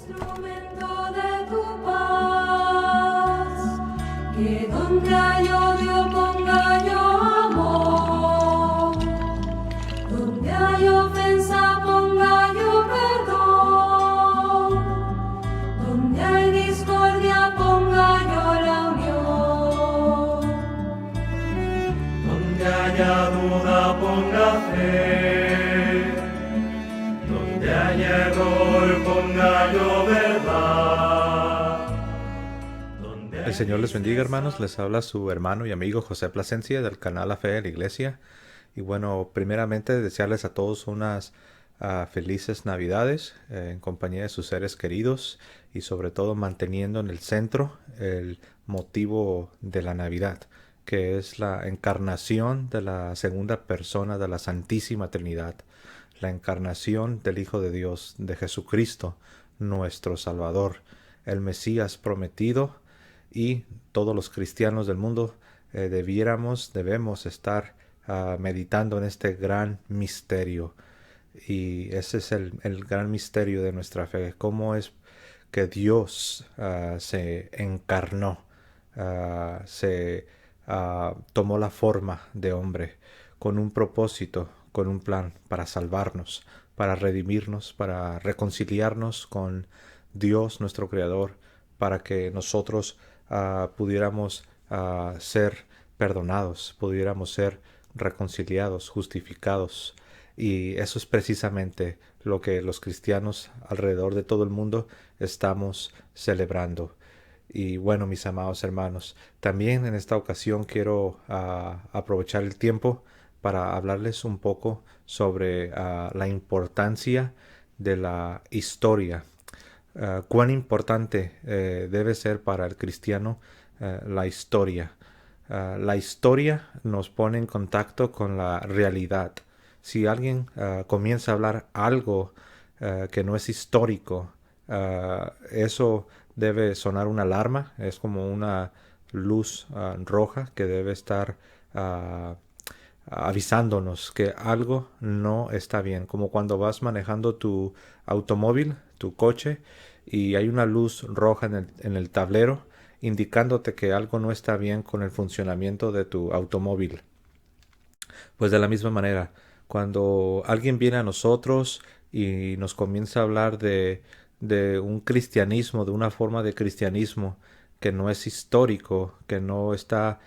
Instrumento de tu paz, que donde hay odio ponga yo amor, donde hay ofensa ponga yo perdón, donde hay discordia ponga yo la unión, donde haya duda ponga fe, donde haya error ponga yo verdad. El Señor les bendiga, hermanos. Les habla su hermano y amigo José Plasencia del canal La Fe de la Iglesia. Y bueno, primeramente desearles a todos unas felices Navidades en compañía de sus seres queridos y sobre todo manteniendo en el centro el motivo de la Navidad, que es la encarnación de la segunda persona de la Santísima Trinidad, la encarnación del Hijo de Dios, de Jesucristo, nuestro Salvador, el Mesías prometido. Y todos los cristianos del mundo debemos estar meditando en este gran misterio. Y ese es el gran misterio de nuestra fe. Cómo es que Dios se encarnó, tomó la forma de hombre con un propósito, con un plan para salvarnos, para redimirnos, para reconciliarnos con Dios nuestro Creador, para que nosotros pudiéramos ser perdonados, pudiéramos ser reconciliados, justificados. Y eso es precisamente lo que los cristianos alrededor de todo el mundo estamos celebrando. Y bueno, mis amados hermanos, también en esta ocasión quiero aprovechar el tiempo para hablarles un poco sobre la importancia de la historia. Cuán importante debe ser para el cristiano la historia. La historia nos pone en contacto con la realidad. Si alguien comienza a hablar algo que no es histórico, eso debe sonar una alarma. Es como una luz roja que debe estar avisándonos que algo no está bien, como cuando vas manejando tu automóvil, tu coche, y hay una luz roja en el tablero indicándote que algo no está bien con el funcionamiento de tu automóvil. Pues de la misma manera, cuando alguien viene a nosotros y nos comienza a hablar de un cristianismo, de una forma de cristianismo que no es histórico, que no está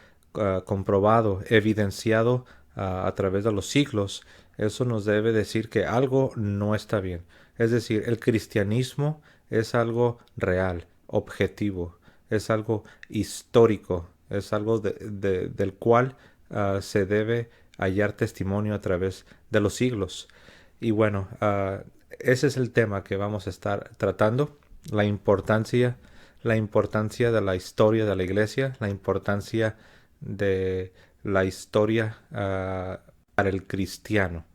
comprobado, evidenciado a través de los siglos, eso nos debe decir que algo no está bien. Es decir, el cristianismo es algo real, objetivo, es algo histórico, es algo del cual se debe hallar testimonio a través de los siglos. Y bueno, ese es el tema que vamos a estar tratando, la importancia de la historia de la Iglesia, la importancia de la historia para el cristiano.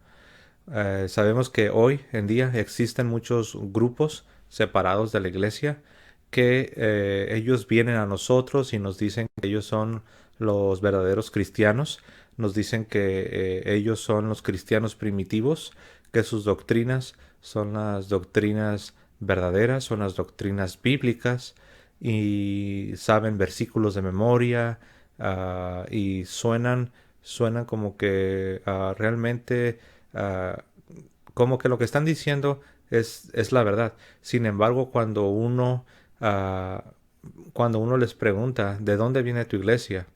Sabemos que hoy en día existen muchos grupos separados de la Iglesia que ellos vienen a nosotros y nos dicen que ellos son los verdaderos cristianos, nos dicen que ellos son los cristianos primitivos, que sus doctrinas son las doctrinas verdaderas, son las doctrinas bíblicas y saben versículos de memoria y suenan como que realmente como que lo que están diciendo es la verdad. Sin embargo, cuando uno les pregunta ¿de dónde viene tu iglesia?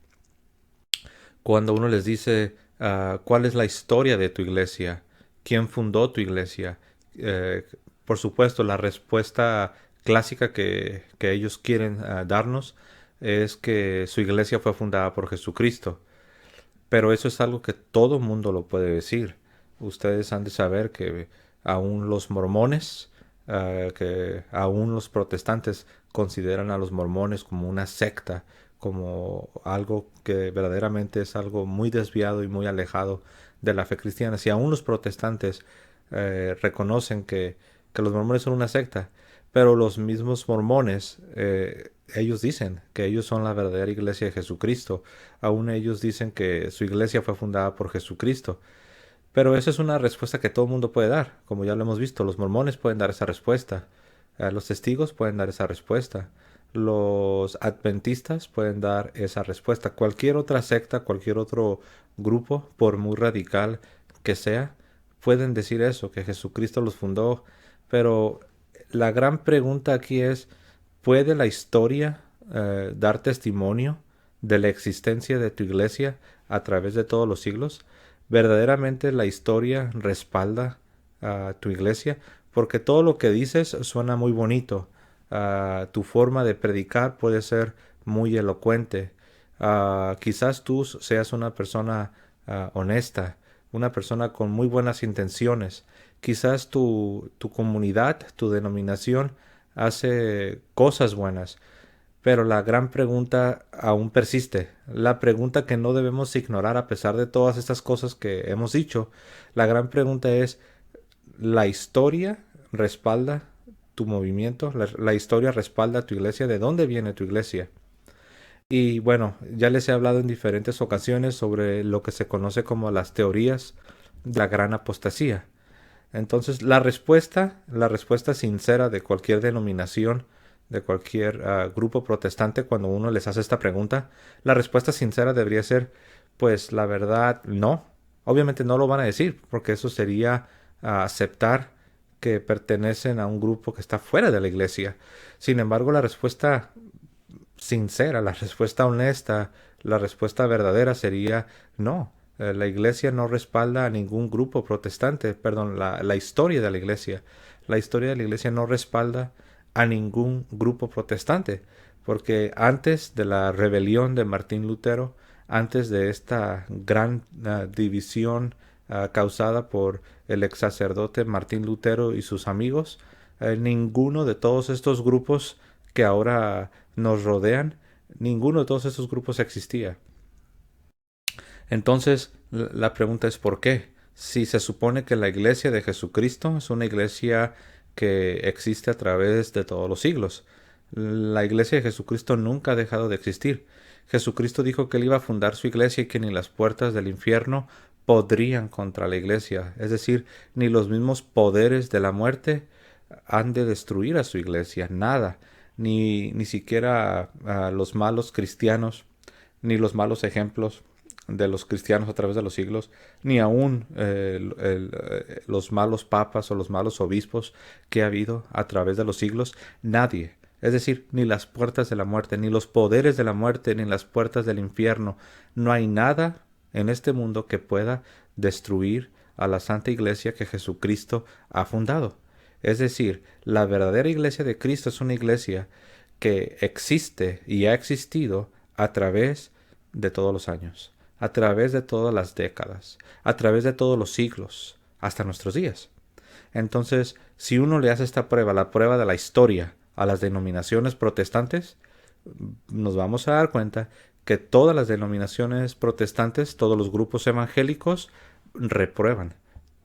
Cuando uno les dice ¿cuál es la historia de tu iglesia? ¿Quién fundó tu iglesia? Por supuesto, la respuesta clásica que ellos quieren darnos es que su iglesia fue fundada por Jesucristo. Pero eso es algo que todo mundo lo puede decir. Ustedes han de saber que aún los mormones, que aún los protestantes consideran a los mormones como una secta, como algo que verdaderamente es algo muy desviado y muy alejado de la fe cristiana. Si aún los protestantes reconocen que los mormones son una secta, pero los mismos mormones, ellos dicen que ellos son la verdadera iglesia de Jesucristo. Aún ellos dicen que su iglesia fue fundada por Jesucristo. Pero esa es una respuesta que todo el mundo puede dar. Como ya lo hemos visto, los mormones pueden dar esa respuesta. Los testigos pueden dar esa respuesta. Los adventistas pueden dar esa respuesta. Cualquier otra secta, cualquier otro grupo, por muy radical que sea, pueden decir eso, que Jesucristo los fundó. Pero la gran pregunta aquí es, ¿puede la historia dar testimonio de la existencia de tu iglesia a través de todos los siglos? ¿Verdaderamente la historia respalda a tu iglesia? Porque todo lo que dices suena muy bonito. Tu forma de predicar puede ser muy elocuente. Quizás tú seas una persona honesta, una persona con muy buenas intenciones. Quizás tu comunidad, tu denominación hace cosas buenas. Pero la gran pregunta aún persiste. La pregunta que no debemos ignorar a pesar de todas estas cosas que hemos dicho. La gran pregunta es, ¿la historia respalda tu movimiento? ¿La historia respalda tu iglesia? ¿De dónde viene tu iglesia? Y bueno, ya les he hablado en diferentes ocasiones sobre lo que se conoce como las teorías de la gran apostasía. Entonces, la respuesta sincera de cualquier denominación, de cualquier grupo protestante, cuando uno les hace esta pregunta, la respuesta sincera debería ser, pues la verdad, no. Obviamente no lo van a decir, porque eso sería aceptar que pertenecen a un grupo que está fuera de la iglesia. Sin embargo, la respuesta sincera, la respuesta honesta, la respuesta verdadera sería no. La iglesia no respalda a ningún grupo protestante, perdón, la historia de la iglesia. La historia de la iglesia no respalda a ningún grupo protestante, porque antes de la rebelión de Martín Lutero, antes de esta gran división causada por el ex sacerdote Martín Lutero y sus amigos, ninguno de todos estos grupos que ahora nos rodean, ninguno de todos estos grupos existía. Entonces, la pregunta es ¿por qué? Si se supone que la iglesia de Jesucristo es una iglesia que existe a través de todos los siglos. La iglesia de Jesucristo nunca ha dejado de existir. Jesucristo dijo que él iba a fundar su iglesia y que ni las puertas del infierno podrían contra la iglesia. Es decir, ni los mismos poderes de la muerte han de destruir a su iglesia. Nada. Ni siquiera los malos cristianos, ni los malos ejemplos de los cristianos a través de los siglos, ni aún los malos papas o los malos obispos que ha habido a través de los siglos, nadie, es decir, ni las puertas de la muerte, ni los poderes de la muerte, ni las puertas del infierno, no hay nada en este mundo que pueda destruir a la Santa Iglesia que Jesucristo ha fundado. Es decir, la verdadera iglesia de Cristo es una iglesia que existe y ha existido a través de todos los años, a través de todas las décadas, a través de todos los siglos, hasta nuestros días. Entonces, si uno le hace esta prueba, la prueba de la historia, a las denominaciones protestantes, nos vamos a dar cuenta que todas las denominaciones protestantes, todos los grupos evangélicos, reprueban.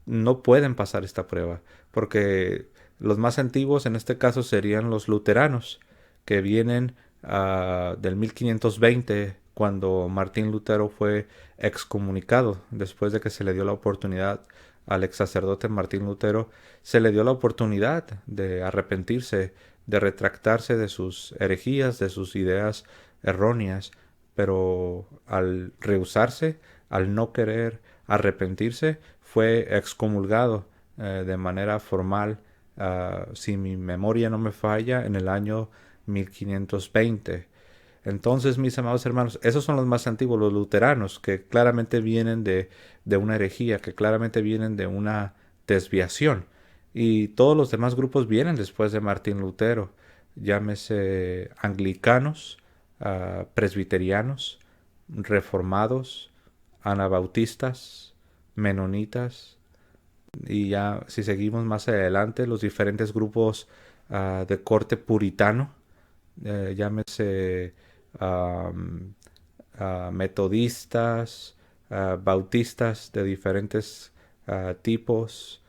No pueden pasar esta prueba, porque los más antiguos en este caso serían los luteranos, que vienen del 1520, cuando Martín Lutero fue excomunicado, después de que se le dio la oportunidad al ex sacerdote Martín Lutero, se le dio la oportunidad de arrepentirse, de retractarse de sus herejías, de sus ideas erróneas, pero al rehusarse, al no querer arrepentirse, fue excomulgado de manera formal, si mi memoria no me falla, en el año 1520. Entonces, mis amados hermanos, esos son los más antiguos, los luteranos, que claramente vienen de una herejía, que claramente vienen de una desviación. Y todos los demás grupos vienen después de Martín Lutero, llámese anglicanos, presbiterianos, reformados, anabautistas, menonitas, y ya si seguimos más adelante, los diferentes grupos de corte puritano, llámese metodistas, bautistas de diferentes tipos,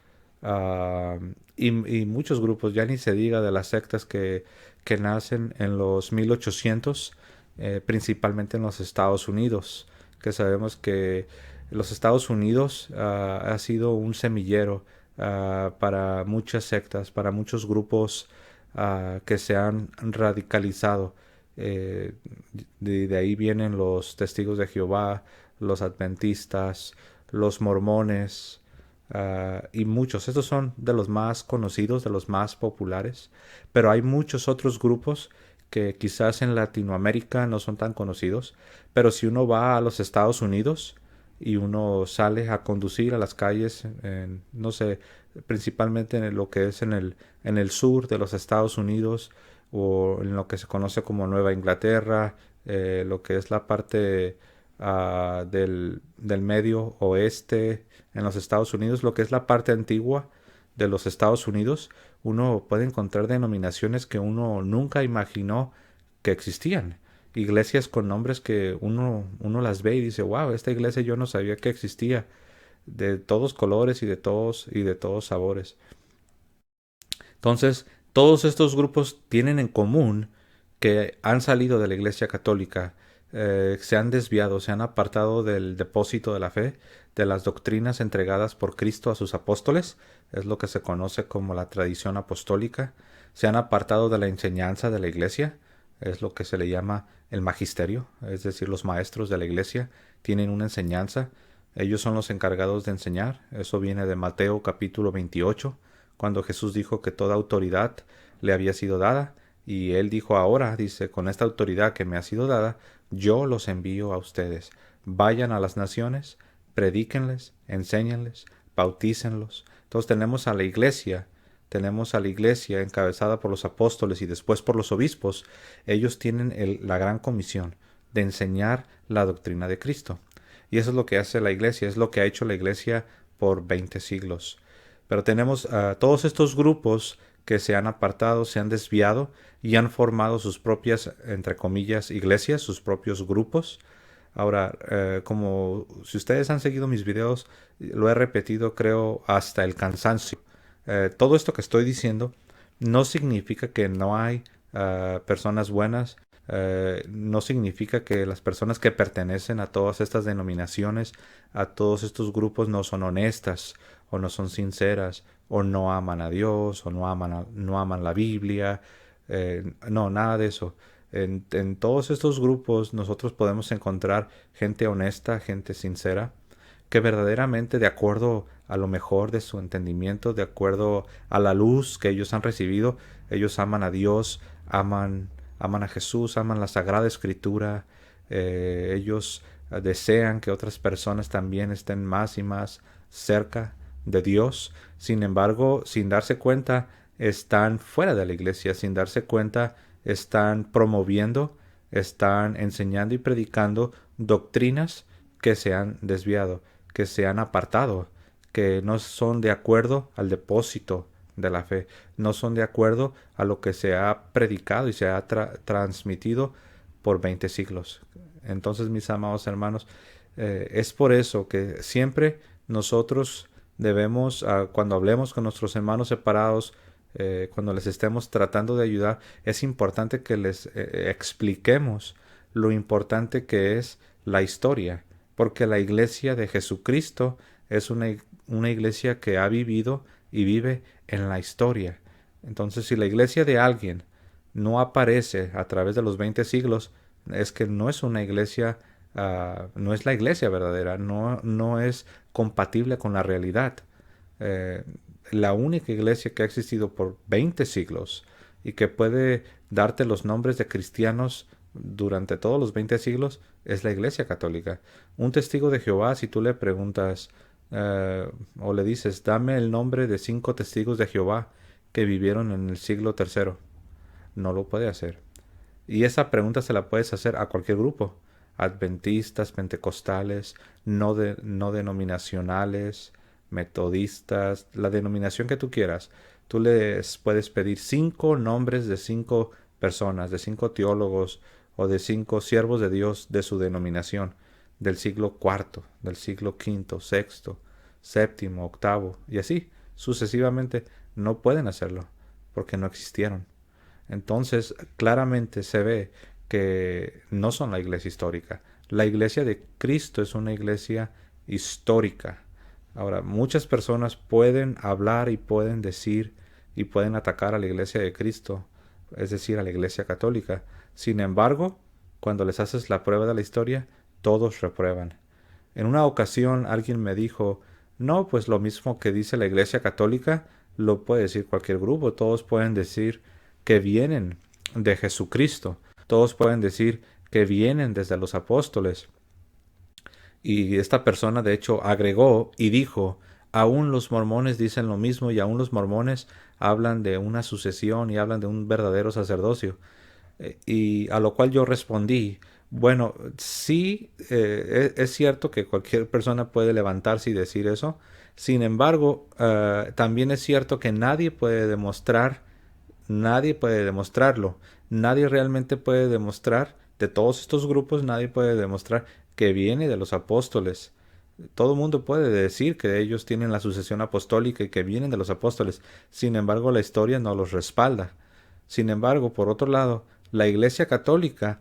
y muchos grupos, ya ni se diga de las sectas que nacen en los 1800, principalmente en los Estados Unidos, que sabemos que los Estados Unidos ha sido un semillero para muchas sectas, para muchos grupos que se han radicalizado. De ahí vienen los testigos de Jehová, los adventistas, los mormones, y muchos. Estos son de los más conocidos, de los más populares, pero hay muchos otros grupos que quizás en Latinoamérica no son tan conocidos, pero si uno va a los Estados Unidos y uno sale a conducir a las calles, no sé, principalmente en lo que es en el sur de los Estados Unidos, o en lo que se conoce como Nueva Inglaterra, lo que es la parte del medio oeste en los Estados Unidos, lo que es la parte antigua de los Estados Unidos, uno puede encontrar denominaciones que uno nunca imaginó que existían. Iglesias con nombres que uno las ve y dice, wow, esta iglesia yo no sabía que existía, de todos colores y de todos sabores. Entonces, todos estos grupos tienen en común que han salido de la Iglesia Católica, se han desviado, se han apartado del depósito de la fe, de las doctrinas entregadas por Cristo a sus apóstoles, es lo que se conoce como la tradición apostólica, se han apartado de la enseñanza de la Iglesia, es lo que se le llama el magisterio, es decir, los maestros de la Iglesia tienen una enseñanza, ellos son los encargados de enseñar, eso viene de Mateo capítulo 28, cuando Jesús dijo que toda autoridad le había sido dada, y él dijo ahora, dice, con esta autoridad que me ha sido dada, yo los envío a ustedes. Vayan a las naciones, predíquenles, enséñenles, bautícenlos. Entonces tenemos a la iglesia encabezada por los apóstoles y después por los obispos. Ellos tienen la gran comisión de enseñar la doctrina de Cristo. Y eso es lo que hace la iglesia, es lo que ha hecho la iglesia por 20 siglos. Pero tenemos todos estos grupos que se han apartado, se han desviado y han formado sus propias, entre comillas, iglesias, sus propios grupos. Ahora, como si ustedes han seguido mis videos, lo he repetido creo hasta el cansancio. Todo esto que estoy diciendo no significa que no hay personas buenas, no significa que las personas que pertenecen a todas estas denominaciones, a todos estos grupos no son honestas o no son sinceras o no aman a Dios o no aman la Biblia, no, nada de eso. En todos estos grupos nosotros podemos encontrar gente honesta, gente sincera, que verdaderamente de acuerdo a lo mejor de su entendimiento, de acuerdo a la luz que ellos han recibido, ellos aman a Dios, aman a Jesús, aman la Sagrada Escritura, ellos desean que otras personas también estén más y más cerca de Dios. Sin embargo, sin darse cuenta, están fuera de la iglesia, sin darse cuenta, están promoviendo, están enseñando y predicando doctrinas que se han desviado, que se han apartado, que no son de acuerdo al depósito de la fe, no son de acuerdo a lo que se ha predicado y se ha transmitido por 20 siglos. Entonces, mis amados hermanos, es por eso que siempre nosotros debemos, cuando hablemos con nuestros hermanos separados, cuando les estemos tratando de ayudar, es importante que les expliquemos lo importante que es la historia, porque la iglesia de Jesucristo es una iglesia que ha vivido y vive en la historia. Entonces, si la iglesia de alguien no aparece a través de los 20 siglos, es que no es una iglesia, no es la iglesia verdadera, no es compatible con la realidad. La única iglesia que ha existido por 20 siglos y que puede darte los nombres de cristianos durante todos los 20 siglos es la iglesia católica. Un testigo de Jehová, si tú le preguntas o le dices, dame el nombre de 5 testigos de Jehová que vivieron en el siglo III, no lo puede hacer. Y esa pregunta se la puedes hacer a cualquier grupo, adventistas, pentecostales, no denominacionales, metodistas, la denominación que tú quieras. Tú les puedes pedir 5 nombres de 5 personas, de 5 teólogos o de 5 siervos de Dios de su denominación, del siglo IV, del siglo V, VI, VII, VIII, y así sucesivamente. No pueden hacerlo porque no existieron. Entonces, claramente se ve que no son la iglesia histórica. La iglesia de Cristo es una iglesia histórica. Ahora, muchas personas pueden hablar y pueden decir y pueden atacar a la iglesia de Cristo, es decir, a la iglesia católica. Sin embargo, cuando les haces la prueba de la historia, todos reprueban. En una ocasión alguien me dijo, no, pues lo mismo que dice la iglesia católica, lo puede decir cualquier grupo. Todos pueden decir que vienen de Jesucristo. Todos pueden decir que vienen desde los apóstoles. Y esta persona de hecho agregó y dijo, aún los mormones dicen lo mismo y aún los mormones hablan de una sucesión y hablan de un verdadero sacerdocio. Y a lo cual yo respondí, bueno, sí, es cierto que cualquier persona puede levantarse y decir eso. Sin embargo, también es cierto que nadie puede demostrarlo. Nadie realmente puede demostrar, de todos estos grupos, nadie puede demostrar que viene de los apóstoles. Todo el mundo puede decir que ellos tienen la sucesión apostólica y que vienen de los apóstoles. Sin embargo, la historia no los respalda. Sin embargo, por otro lado, la Iglesia Católica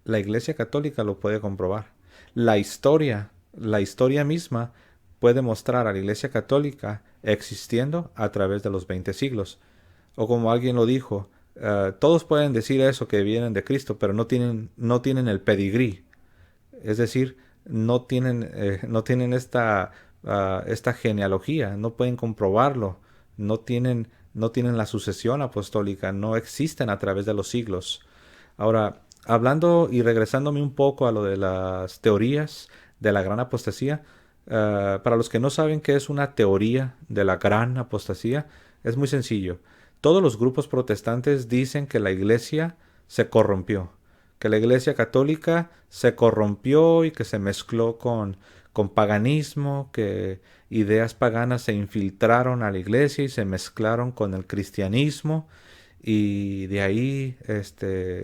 lo puede comprobar. La historia misma puede mostrar a la Iglesia Católica existiendo a través de los 20 siglos. O como alguien lo dijo, todos pueden decir eso, que vienen de Cristo, pero no tienen el pedigrí. Es decir, no tienen esta genealogía, no pueden comprobarlo, no tienen la sucesión apostólica, no existen a través de los siglos. Ahora, hablando y regresándome un poco a lo de las teorías de la gran apostasía, para los que no saben qué es una teoría de la gran apostasía, es muy sencillo. Todos los grupos protestantes dicen que la iglesia se corrompió, que la iglesia católica se corrompió y que se mezcló con paganismo, que ideas paganas se infiltraron a la iglesia y se mezclaron con el cristianismo, y de ahí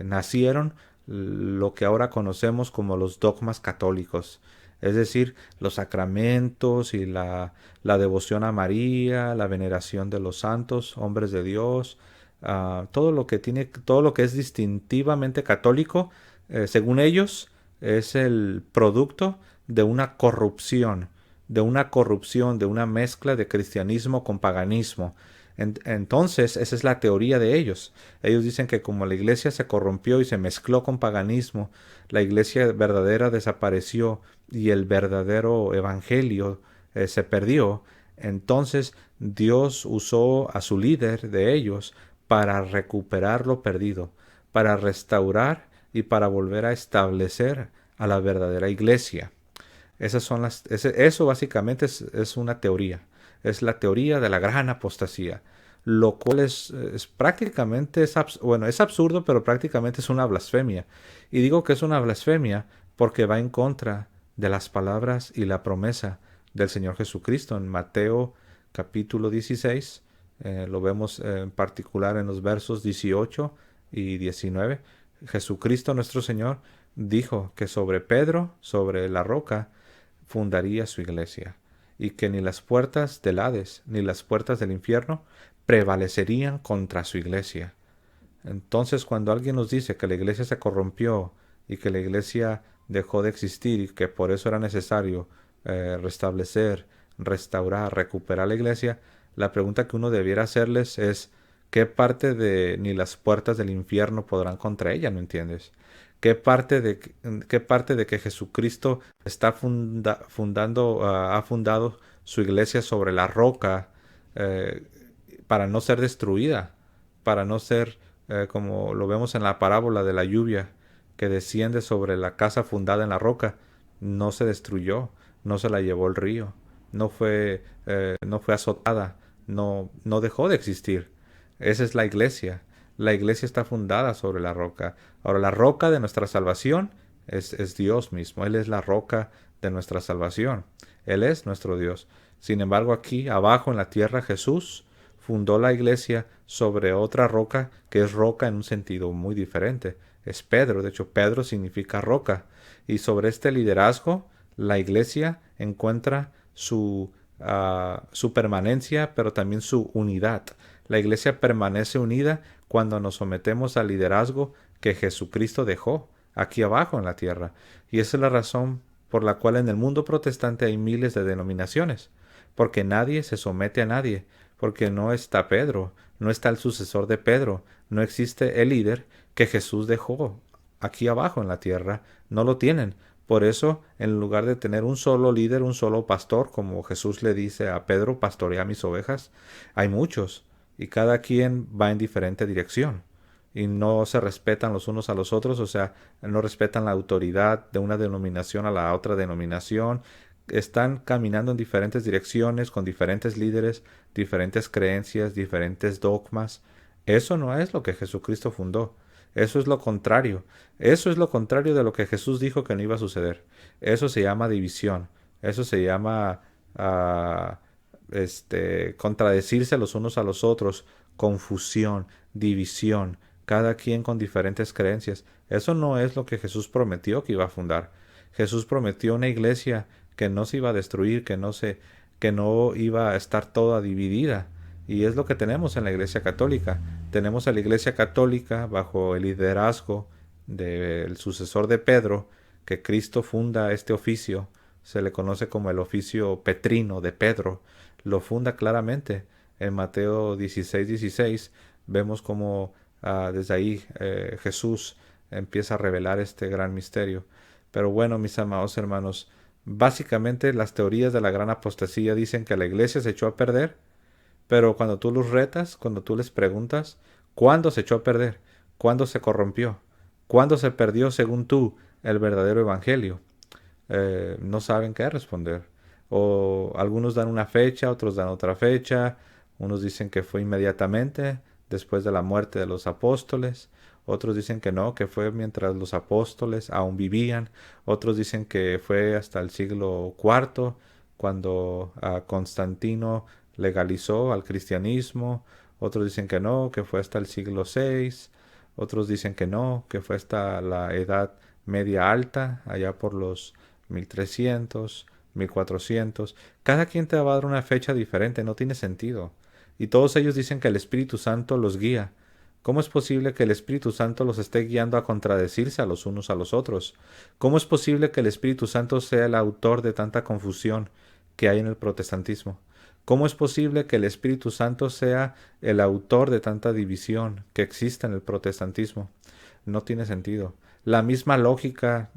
nacieron lo que ahora conocemos como los dogmas católicos, es decir, los sacramentos y la devoción a María, la veneración de los santos, hombres de Dios, todo lo que es distintivamente católico, según ellos, es el producto de una corrupción, de una mezcla de cristianismo con paganismo. Entonces, esa es la teoría de ellos. Ellos dicen que como la iglesia se corrompió y se mezcló con paganismo, la iglesia verdadera desapareció y el verdadero evangelio se perdió. Entonces, Dios usó a su líder de ellos para recuperar lo perdido, para restaurar y para volver a establecer a la verdadera iglesia. Eso básicamente es una teoría. Es la teoría de la gran apostasía, lo cual es prácticamente, es absurdo, pero prácticamente es una blasfemia. Y digo que es una blasfemia porque va en contra de las palabras y la promesa del Señor Jesucristo. En Mateo capítulo 16, lo vemos en particular en los versos 18 y 19. Jesucristo nuestro Señor dijo que sobre Pedro, sobre la roca, fundaría su iglesia, y que ni las puertas del Hades ni las puertas del infierno prevalecerían contra su iglesia. Entonces, cuando alguien nos dice que la iglesia se corrompió y que la iglesia dejó de existir y que por eso era necesario restablecer, restaurar, recuperar la iglesia, la pregunta que uno debiera hacerles es ¿qué parte de ni las puertas del infierno podrán contra ella? ¿No entiendes? ¿Qué parte de que Jesucristo está ha fundado su iglesia sobre la roca para no ser destruida, para no ser como lo vemos en la parábola de la lluvia que desciende sobre la casa fundada en la roca? No se destruyó, no se la llevó el río, no fue azotada, no dejó de existir. Esa es la iglesia. La iglesia está fundada sobre la roca. Ahora, la roca de nuestra salvación es Dios mismo. Él es la roca de nuestra salvación. Él es nuestro Dios. Sin embargo, aquí abajo en la tierra, Jesús fundó la iglesia sobre otra roca que es roca en un sentido muy diferente. Es Pedro. De hecho, Pedro significa roca. Y sobre este liderazgo, la iglesia encuentra su permanencia, pero también su unidad. La iglesia permanece unida cuando nos sometemos al liderazgo que Jesucristo dejó aquí abajo en la tierra. Y esa es la razón por la cual en el mundo protestante hay miles de denominaciones, porque nadie se somete a nadie, porque no está Pedro, no está el sucesor de Pedro, no existe el líder que Jesús dejó aquí abajo en la tierra, no lo tienen. Por eso, en lugar de tener un solo líder, un solo pastor, como Jesús le dice a Pedro, pastorea mis ovejas, hay muchos, y cada quien va en diferente dirección, y no se respetan los unos a los otros, o sea, no respetan la autoridad de una denominación a la otra denominación, están caminando en diferentes direcciones, con diferentes líderes, diferentes creencias, diferentes dogmas. Eso no es lo que Jesucristo fundó. Eso es lo contrario. Eso es lo contrario de lo que Jesús dijo que no iba a suceder. Eso se llama división. Eso se llama contradecirse los unos a los otros, confusión, división, cada quien con diferentes creencias. Eso no es lo que Jesús prometió que iba a fundar. Jesús prometió una iglesia que no se iba a destruir, que no iba a estar toda dividida. Y es lo que tenemos en la Iglesia Católica. Tenemos a la Iglesia Católica bajo el liderazgo del sucesor de Pedro, que Cristo funda este oficio. Se le conoce como el oficio petrino de Pedro. Lo funda claramente. En Mateo 16:16 vemos como desde ahí Jesús empieza a revelar este gran misterio. Pero bueno, mis amados hermanos, básicamente las teorías de la gran apostasía dicen que la iglesia se echó a perder, pero cuando tú los retas, cuando tú les preguntas, ¿cuándo se echó a perder? ¿Cuándo se corrompió? ¿Cuándo se perdió, según tú, el verdadero evangelio? No saben qué responder. O algunos dan una fecha, otros dan otra fecha. Unos dicen que fue inmediatamente después de la muerte de los apóstoles. Otros dicen que no, que fue mientras los apóstoles aún vivían. Otros dicen que fue hasta el siglo IV, cuando Constantino legalizó al cristianismo. Otros dicen que no, que fue hasta el siglo VI. Otros dicen que no, que fue hasta la Edad Media Alta, allá por los 1300, 1400. Cada quien te va a dar una fecha diferente, no tiene sentido. Y todos ellos dicen que el Espíritu Santo los guía. ¿Cómo es posible que el Espíritu Santo los esté guiando a contradecirse a los unos a los otros? ¿Cómo es posible que el Espíritu Santo sea el autor de tanta confusión que hay en el protestantismo? ¿Cómo es posible que el Espíritu Santo sea el autor de tanta división que existe en el protestantismo? No tiene sentido. La misma lógica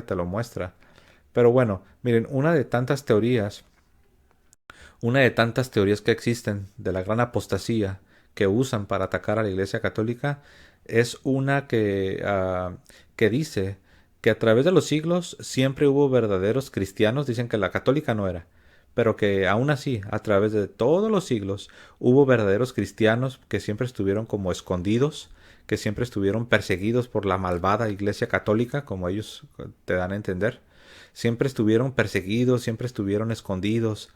te lo muestra. Pero bueno, miren, una de tantas teorías que existen de la gran apostasía que usan para atacar a la Iglesia Católica es una que dice que a través de los siglos siempre hubo verdaderos cristianos. Dicen que la católica no era, pero que aún así, a través de todos los siglos, hubo verdaderos cristianos que siempre estuvieron como escondidos, que siempre estuvieron perseguidos por la malvada Iglesia Católica, como ellos te dan a entender. Siempre estuvieron perseguidos, siempre estuvieron escondidos.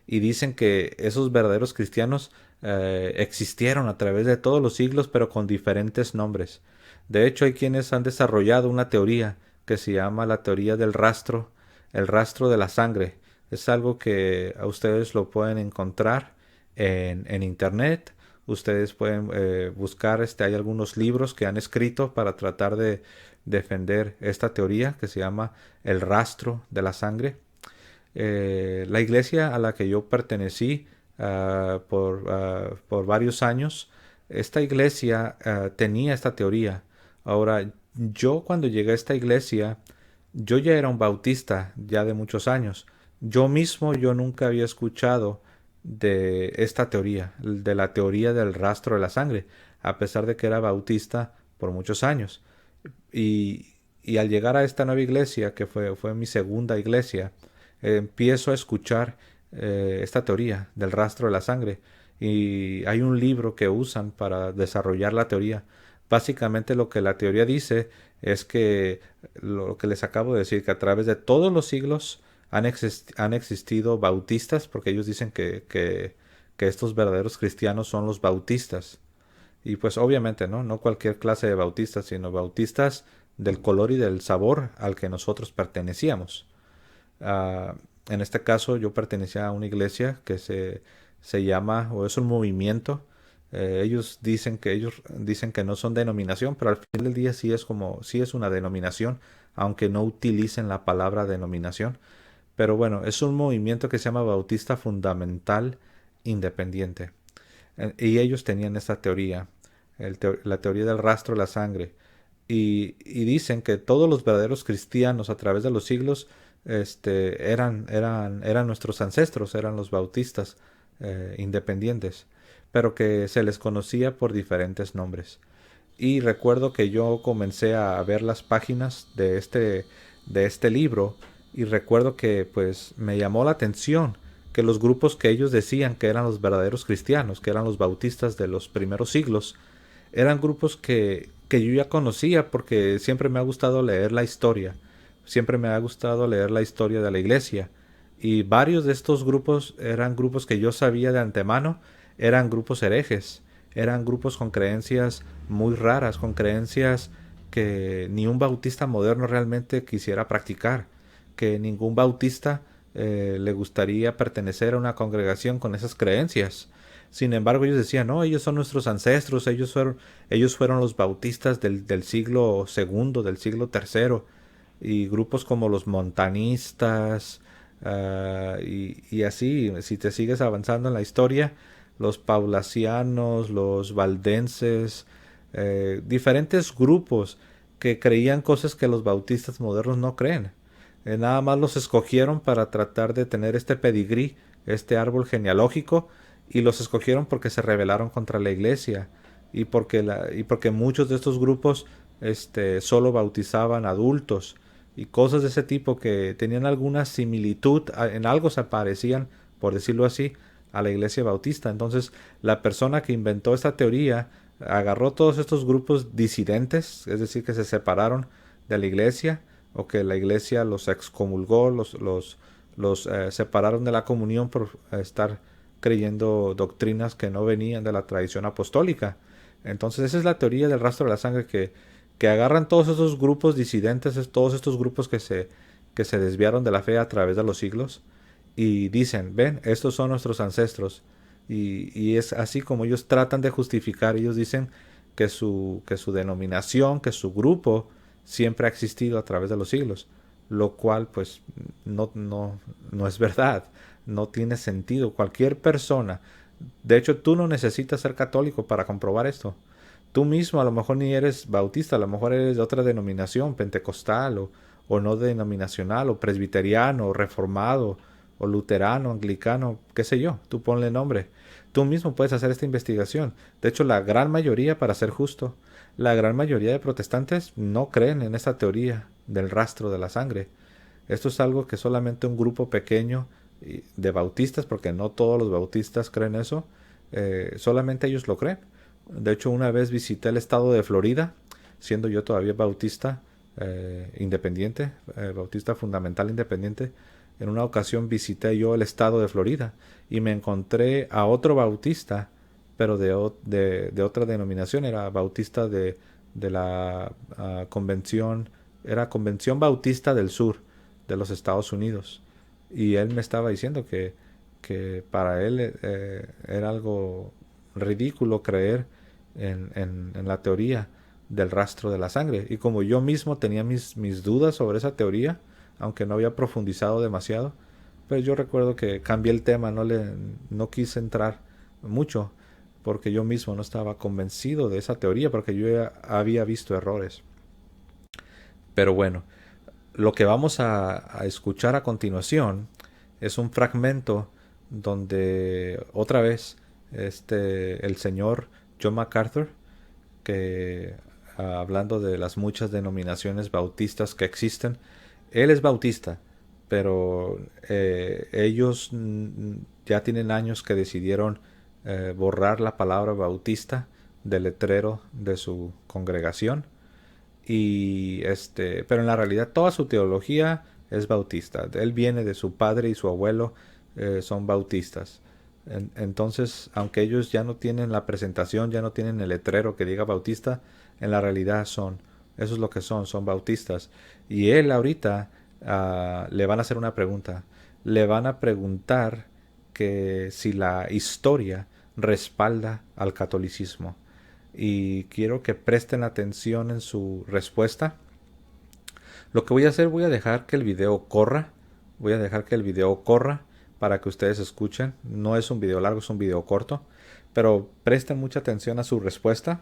Y dicen que esos verdaderos cristianos existieron a través de todos los siglos, pero con diferentes nombres. De hecho, hay quienes han desarrollado una teoría que se llama la teoría del rastro, el rastro de la sangre. Es algo que a ustedes lo pueden encontrar en internet. Ustedes pueden buscar, hay algunos libros que han escrito para tratar de defender esta teoría que se llama el rastro de la sangre. La iglesia a la que yo pertenecí por varios años, esta iglesia tenía esta teoría. Ahora, yo cuando llegué a esta iglesia, yo ya era un bautista ya de muchos años. Yo nunca había escuchado de esta teoría, de la teoría del rastro de la sangre, a pesar de que era bautista por muchos años. Y al llegar a esta nueva iglesia, que fue mi segunda iglesia, empiezo a escuchar esta teoría del rastro de la sangre. Y hay un libro que usan para desarrollar la teoría. Básicamente lo que la teoría dice es que lo que les acabo de decir, que a través de todos los siglos han existido bautistas, porque ellos dicen que estos verdaderos cristianos son los bautistas. Y pues obviamente no cualquier clase de bautistas, sino bautistas del color y del sabor al que nosotros pertenecíamos. En este caso yo pertenecía a una iglesia que se llama, o es un movimiento. Ellos dicen que no son denominación, pero al final del día sí es una denominación, aunque no utilicen la palabra denominación. Pero bueno, es un movimiento que se llama Bautista Fundamental Independiente. Y ellos tenían esta teoría, la teoría del rastro de la sangre. Y dicen que todos los verdaderos cristianos a través de los siglos eran nuestros ancestros, eran los bautistas independientes, pero que se les conocía por diferentes nombres. Y recuerdo que yo comencé a ver las páginas de este libro, y recuerdo que pues me llamó la atención que los grupos que ellos decían que eran los verdaderos cristianos, que eran los bautistas de los primeros siglos, eran grupos que yo ya conocía porque siempre me ha gustado leer la historia. Siempre me ha gustado leer la historia de la iglesia. Y varios de estos grupos eran grupos que yo sabía de antemano, eran grupos herejes, eran grupos con creencias muy raras, con creencias que ni un bautista moderno realmente quisiera practicar, que ningún bautista le gustaría pertenecer a una congregación con esas creencias. Sin embargo, ellos decían, no, ellos son nuestros ancestros, ellos fueron los bautistas del siglo segundo, del siglo tercero, y grupos como los montanistas, y así, si te sigues avanzando en la historia, los paulasianos, los valdenses, diferentes grupos que creían cosas que los bautistas modernos no creen. Nada más los escogieron para tratar de tener este pedigrí, este árbol genealógico, y los escogieron porque se rebelaron contra la iglesia y porque muchos de estos grupos solo bautizaban adultos y cosas de ese tipo que tenían alguna similitud, en algo se parecían, por decirlo así, a la iglesia bautista. Entonces la persona que inventó esta teoría agarró todos estos grupos disidentes, es decir, que se separaron de la iglesia o que la iglesia los excomulgó, los separaron de la comunión por estar creyendo doctrinas que no venían de la tradición apostólica. Entonces esa es la teoría del rastro de la sangre, que agarran todos esos grupos disidentes, todos estos grupos que se desviaron de la fe a través de los siglos, y dicen, ven, estos son nuestros ancestros. Y es así como ellos tratan de justificar. Ellos dicen que su denominación, que su grupo siempre ha existido a través de los siglos, lo cual pues no es verdad, no tiene sentido. Cualquier persona, de hecho tú no necesitas ser católico para comprobar esto. Tú mismo a lo mejor ni eres bautista, a lo mejor eres de otra denominación, pentecostal o no denominacional, o presbiteriano, o reformado, o luterano, anglicano, qué sé yo, tú ponle nombre. Tú mismo puedes hacer esta investigación. De hecho, la gran mayoría, para ser justo, la gran mayoría de protestantes no creen en esta teoría del rastro de la sangre. Esto es algo que solamente un grupo pequeño de bautistas, porque no todos los bautistas creen eso, solamente ellos lo creen. De hecho, una vez visité el estado de Florida, siendo yo todavía bautista independiente, bautista fundamental independiente. En una ocasión visité yo el estado de Florida y me encontré a otro bautista, pero de otra denominación. Era bautista de la convención, era Convención Bautista del Sur de los Estados Unidos. Y él me estaba diciendo que para él era algo ridículo creer en la teoría del rastro de la sangre. Y como yo mismo tenía mis dudas sobre esa teoría, aunque no había profundizado demasiado, pues yo recuerdo que cambié el tema, no quise entrar mucho, porque yo mismo no estaba convencido de esa teoría, porque yo ya había visto errores. Pero bueno, lo que vamos a escuchar a continuación es un fragmento donde otra vez el señor John MacArthur, que hablando de las muchas denominaciones bautistas que existen, él es bautista, pero ellos ya tienen años que decidieron borrar la palabra bautista del letrero de su congregación. Pero en la realidad toda su teología es bautista. Él viene de su padre y su abuelo son bautistas. Entonces, aunque ellos ya no tienen la presentación, ya no tienen el letrero que diga bautista, en la realidad eso es lo que son bautistas. Y él ahorita le van a hacer una pregunta. Le van a preguntar que si la historia respalda al catolicismo. Y quiero que presten atención en su respuesta. Lo que voy a hacer, voy a dejar que el video corra. Para que ustedes escuchen. No es un video largo, es un video corto. pero presten mucha atención a su respuesta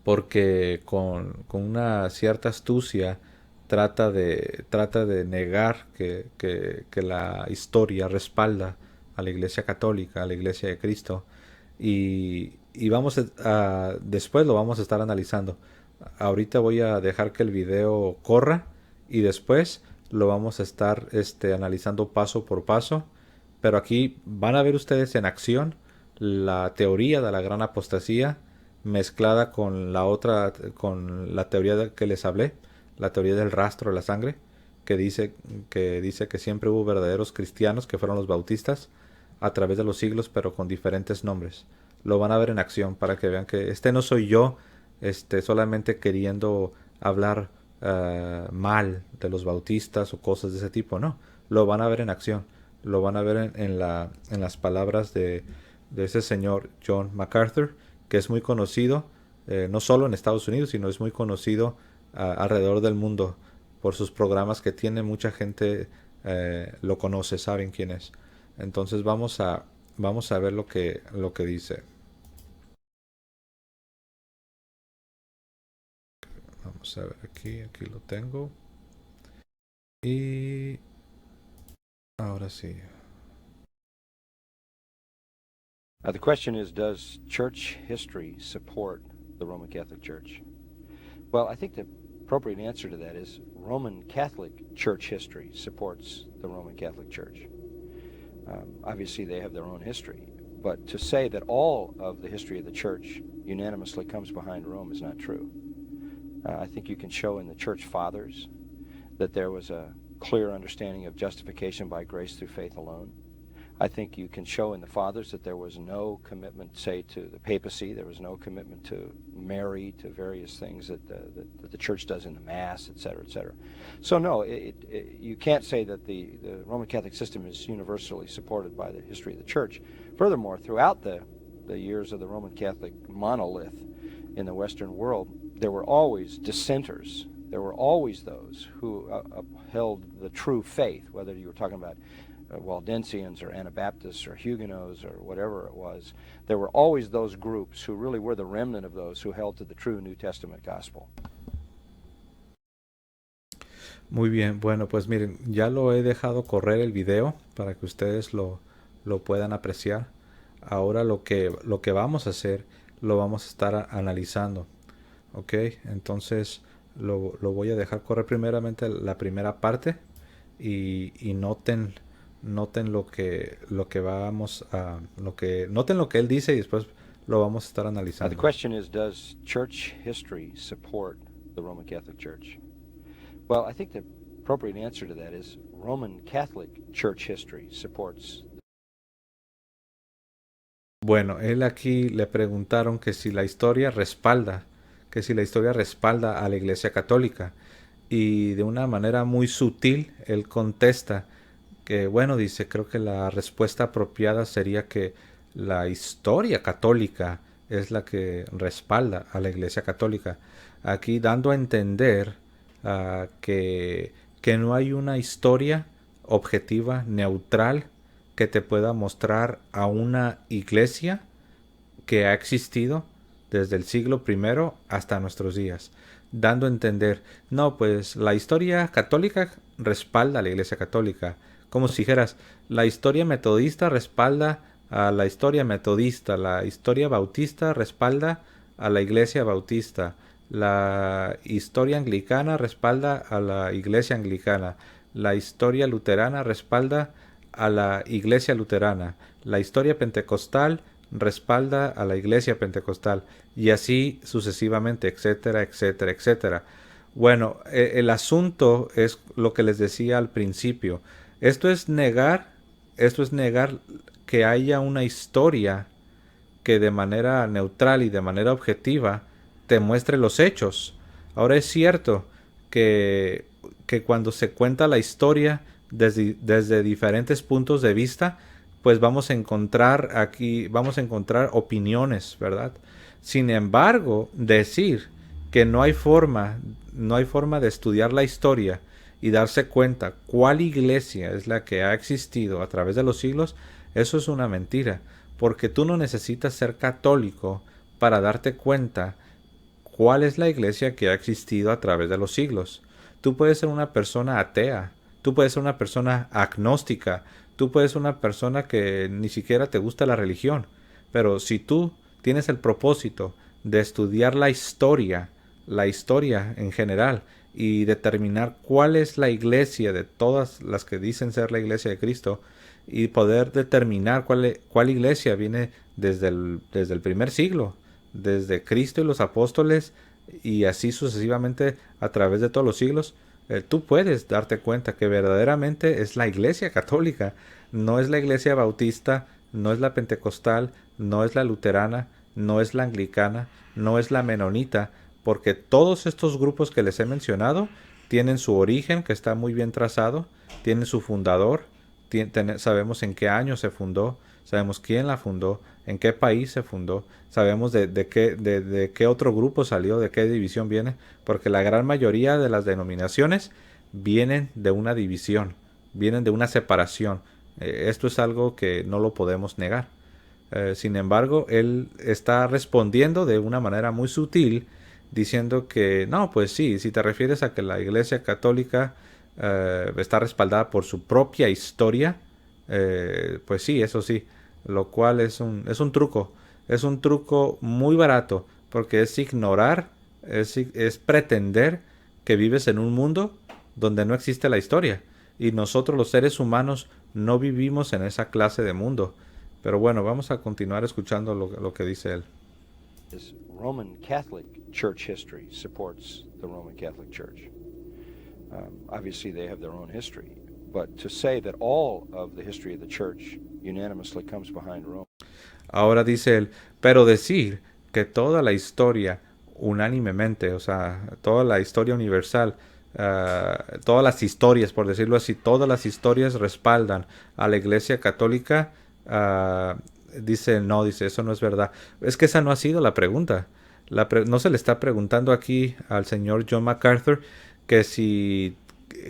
porque con una cierta astucia trata de negar que la historia respalda a la Iglesia Católica, a la Iglesia de Cristo. Y vamos después lo vamos a estar analizando. Ahorita voy a dejar que el video corra y después lo vamos a estar analizando paso por paso. Pero aquí van a ver ustedes en acción la teoría de la gran apostasía mezclada con con la teoría que les hablé, la teoría del rastro de la sangre, que dice que siempre hubo verdaderos cristianos que fueron los bautistas a través de los siglos, pero con diferentes nombres. Lo van a ver en acción para que vean que no soy yo, solamente queriendo hablar mal de los bautistas o cosas de ese tipo. No, lo van a ver en acción. Lo van a ver en las palabras de ese señor John MacArthur, que es muy conocido, no solo en Estados Unidos, sino es muy conocido alrededor del mundo por sus programas que tiene. Mucha gente lo conoce, saben quién es. Entonces vamos a ver lo que dice. Vamos a ver aquí lo tengo. Y ahora sí. The question is, does church history support the Roman Catholic Church? Well, I think the appropriate answer to that is Roman Catholic Church history supports the Roman Catholic Church. Obviously, they have their own history, but to say that all of the history of the Church unanimously comes behind Rome is not true. I think you can show in the Church Fathers that there was a clear understanding of justification by grace through faith alone. I think you can show in the Fathers that there was no commitment, say, to the papacy. There was no commitment to Mary, to various things that the Church does in the Mass, etc., etc. So no, you can't say that the Roman Catholic system is universally supported by the history of the Church. Furthermore, throughout the years of the Roman Catholic monolith in the Western world, there were always dissenters. There were always those who upheld the true faith, whether you were talking about Waldensians or Anabaptists or Huguenots or whatever it was. There were always those groups who really were the remnant of those who held to the true New Testament gospel. Muy bien, bueno, pues miren, ya lo he dejado correr el video para que ustedes lo puedan apreciar. Ahora lo que vamos a hacer, lo vamos a estar analizando. Ok, entonces lo voy a dejar correr primeramente la primera parte y noten lo que vamos a noten lo que él dice y después lo vamos a estar analizando. The question is, does church history support the Roman Catholic Church? Well, I think the appropriate answer to that is Roman Catholic Church history supports. Bueno, él aquí le preguntaron que si la historia respalda a la Iglesia Católica, y de una manera muy sutil él contesta que, bueno, dice, creo que la respuesta apropiada sería que la historia católica es la que respalda a la Iglesia Católica, aquí dando a entender que no hay una historia objetiva, neutral, que te pueda mostrar a una iglesia que ha existido desde el siglo I hasta nuestros días, dando a entender, no, pues la historia católica respalda a la Iglesia Católica, como si dijeras, la historia metodista respalda a la historia metodista, la historia bautista respalda a la Iglesia Bautista, la historia anglicana respalda a la Iglesia Anglicana, la historia luterana respalda a la Iglesia Luterana, la historia pentecostal respalda a la Iglesia Pentecostal, y así sucesivamente, etcétera, etcétera, etcétera. Bueno, el asunto es lo que les decía al principio. Esto es negar que haya una historia que de manera neutral y de manera objetiva te muestre los hechos. Ahora es cierto que cuando se cuenta la historia desde diferentes puntos de vista, pues vamos a encontrar opiniones, ¿verdad? Sin embargo, decir que no hay forma de estudiar la historia y darse cuenta cuál iglesia es la que ha existido a través de los siglos, eso es una mentira, porque tú no necesitas ser católico para darte cuenta cuál es la iglesia que ha existido a través de los siglos. Tú puedes ser una persona atea, tú puedes ser una persona agnóstica, tú puedes ser una persona que ni siquiera te gusta la religión, pero si tú tienes el propósito de estudiar la historia en general, y determinar cuál es la iglesia de todas las que dicen ser la iglesia de Cristo, y poder determinar cuál iglesia viene desde el primer siglo, desde Cristo y los apóstoles, y así sucesivamente a través de todos los siglos, tú puedes darte cuenta que verdaderamente es la iglesia católica, no es la iglesia bautista, no es la pentecostal, no es la luterana, no es la anglicana, no es la menonita, porque todos estos grupos que les he mencionado tienen su origen, que está muy bien trazado, tienen su fundador, sabemos en qué año se fundó, sabemos quién la fundó, en qué país se fundó, sabemos de qué otro grupo salió, de qué división viene, porque la gran mayoría de las denominaciones vienen de una división, vienen de una separación. Esto es algo que no lo podemos negar. Sin embargo, él está respondiendo de una manera muy sutil, diciendo que no, pues sí, si te refieres a que la Iglesia Católica está respaldada por su propia historia, pues sí, eso sí, lo cual es un truco muy barato, porque es ignorar, es pretender que vives en un mundo donde no existe la historia, y nosotros los seres humanos no vivimos en esa clase de mundo. Pero bueno, vamos a continuar escuchando lo que dice él. Roman Catholic Church history supports the Roman Catholic Church. Obviously, they have their own history, but to say that all of the history of the church unanimously comes behind Rome. Ahora dice él, pero decir que toda la historia unánimemente, o sea, toda la historia universal, todas las historias, por decirlo así, todas las historias respaldan a la Iglesia Católica. Dice, eso no es verdad. Es que esa no ha sido la pregunta. No se le está preguntando aquí al señor John MacArthur que si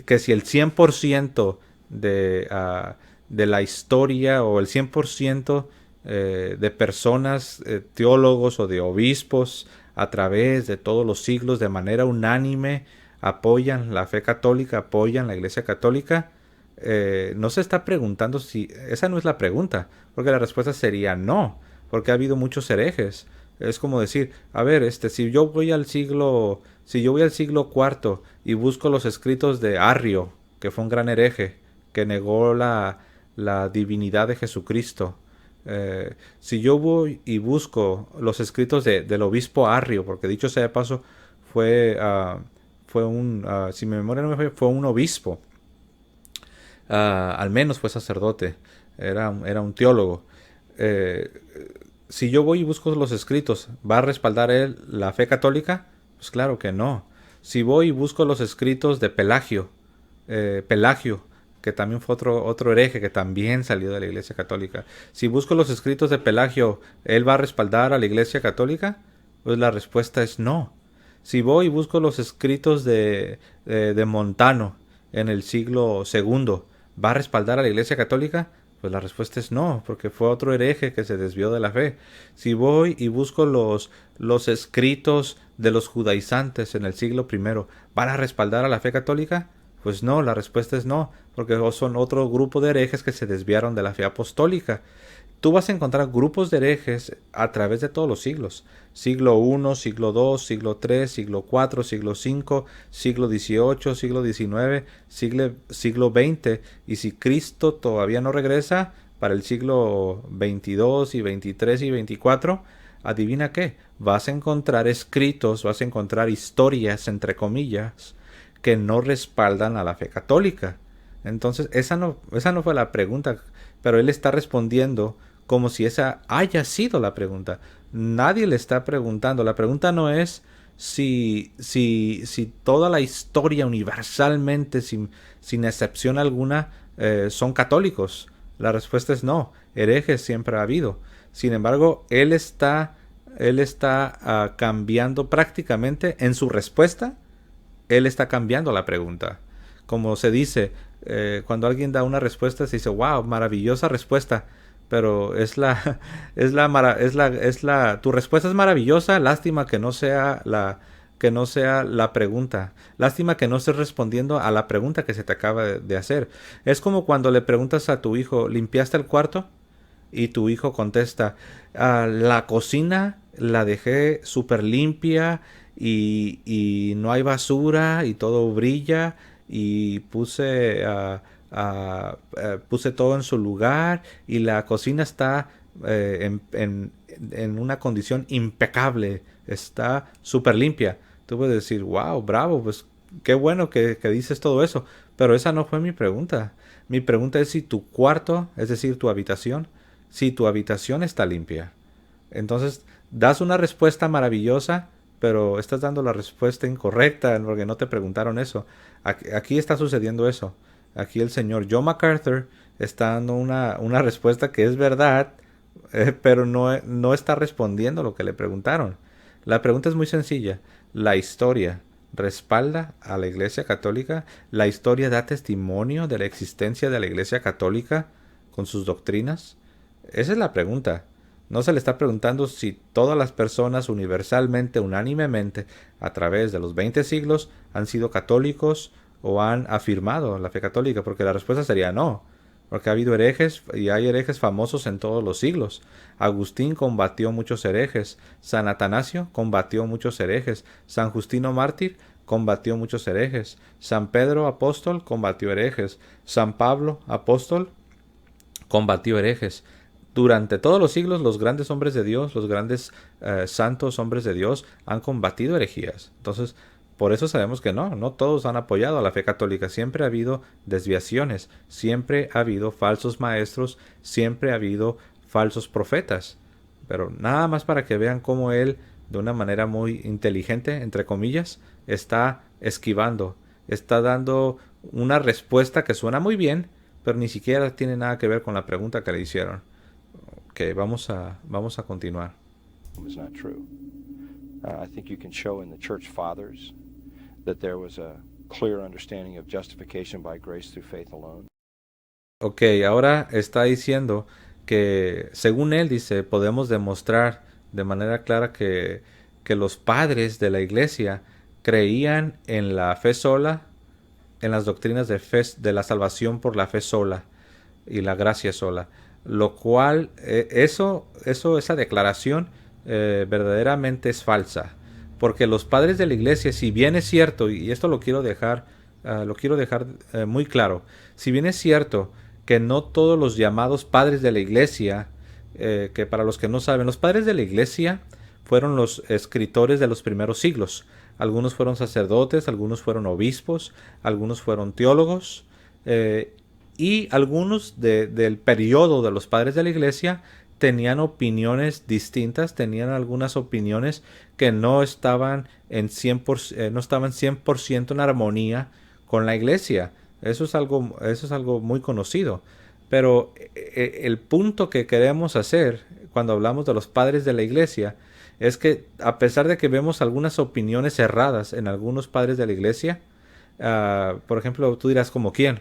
el 100% de la historia, o el 100% de personas, teólogos o de obispos a través de todos los siglos de manera unánime apoyan la fe católica, apoyan la Iglesia Católica. No se está preguntando si... Esa no es la pregunta, porque la respuesta sería no, porque ha habido muchos herejes. Es como decir, a ver, si yo voy al siglo IV y busco los escritos de Arrio, que fue un gran hereje, que negó la divinidad de Jesucristo. Si yo voy y busco los escritos del obispo Arrio, porque dicho sea de paso, si mi memoria no me falla, fue un obispo. Al menos fue sacerdote, era un teólogo. Si yo voy y busco los escritos, ¿va a respaldar él la fe católica? Pues claro que no. Si voy y busco los escritos de Pelagio, que también fue otro hereje que también salió de la Iglesia Católica. Si busco los escritos de Pelagio, ¿él va a respaldar a la Iglesia Católica? Pues la respuesta es no. Si voy y busco los escritos de Montano en el siglo II, ¿va a respaldar a la Iglesia Católica? Pues la respuesta es no, porque fue otro hereje que se desvió de la fe. Si voy y busco los escritos de los judaizantes en el siglo I, ¿van a respaldar a la fe católica? Pues no, la respuesta es no, porque son otro grupo de herejes que se desviaron de la fe apostólica. Tú vas a encontrar grupos de herejes a través de todos los siglos. Siglo I, siglo II, siglo III, siglo IV, siglo V, siglo XVIII, siglo XIX, siglo XX. Y si Cristo todavía no regresa para el siglo XXII y XXIII y XXIV, adivina qué, vas a encontrar escritos, vas a encontrar historias, entre comillas, que no respaldan a la fe católica. Entonces, esa no fue la pregunta, pero él está respondiendo como si esa haya sido la pregunta. Nadie le está preguntando. La pregunta no es si toda la historia universalmente, sin excepción alguna, son católicos. La respuesta es no. Herejes siempre ha habido. Sin embargo, él está cambiando prácticamente en su respuesta. Él está cambiando la pregunta. Como se dice, cuando alguien da una respuesta, se dice, wow, maravillosa respuesta. pero tu respuesta es maravillosa. Lástima que no sea la pregunta. Lástima que no estés respondiendo a la pregunta que se te acaba de hacer. Es como cuando le preguntas a tu hijo, ¿limpiaste el cuarto? Y tu hijo contesta, la cocina la dejé súper limpia y no hay basura y todo brilla y puse todo en su lugar y la cocina está en una condición impecable, está súper limpia. Tú puedes decir, wow, bravo, pues qué bueno que dices todo eso, pero esa no fue mi pregunta. Mi pregunta es si tu cuarto, es decir, tu habitación, si tu habitación está limpia. Entonces, das una respuesta maravillosa, pero estás dando la respuesta incorrecta porque no te preguntaron eso. Aquí está sucediendo eso. Aquí el señor John MacArthur está dando una respuesta que es verdad, pero no está respondiendo lo que le preguntaron. La pregunta es muy sencilla. ¿La historia respalda a la Iglesia Católica? ¿La historia da testimonio de la existencia de la Iglesia Católica con sus doctrinas? Esa es la pregunta. No se le está preguntando si todas las personas universalmente, unánimemente, a través de los 20 siglos, han sido católicos o han afirmado la fe católica, porque la respuesta sería no, porque ha habido herejes y hay herejes famosos en todos los siglos. Agustín combatió muchos herejes, San Atanasio combatió muchos herejes, San Justino Mártir combatió muchos herejes, San Pedro Apóstol combatió herejes, San Pablo Apóstol combatió herejes. Durante todos los siglos, los grandes hombres de Dios, los grandes santos hombres de Dios han combatido herejías. Entonces, por eso sabemos que no todos han apoyado a la fe católica. Siempre ha habido desviaciones, siempre ha habido falsos maestros, siempre ha habido falsos profetas. Pero nada más para que vean cómo él, de una manera muy inteligente, entre comillas, está esquivando, está dando una respuesta que suena muy bien, pero ni siquiera tiene nada que ver con la pregunta que le hicieron. Ok, vamos a continuar. Was not true. I think you can show in the church fathers that there was a clear understanding of justification by grace through faith alone. Ok, ahora está diciendo que, según él dice, podemos demostrar de manera clara que los padres de la iglesia creían en la fe sola, en las doctrinas de fe, de la salvación por la fe sola y la gracia sola. Lo cual, esa declaración verdaderamente es falsa, porque los padres de la iglesia, si bien es cierto, y esto lo quiero dejar muy claro, si bien es cierto que no todos los llamados padres de la iglesia, que para los que no saben, los padres de la iglesia fueron los escritores de los primeros siglos. Algunos fueron sacerdotes, algunos fueron obispos, algunos fueron teólogos, y algunos del periodo de los padres de la iglesia tenían opiniones distintas, tenían algunas opiniones que no estaban 100% en armonía con la iglesia. Eso es algo muy conocido. Pero el punto que queremos hacer cuando hablamos de los padres de la iglesia es que, a pesar de que vemos algunas opiniones erradas en algunos padres de la iglesia, por ejemplo, tú dirás, ¿como quién?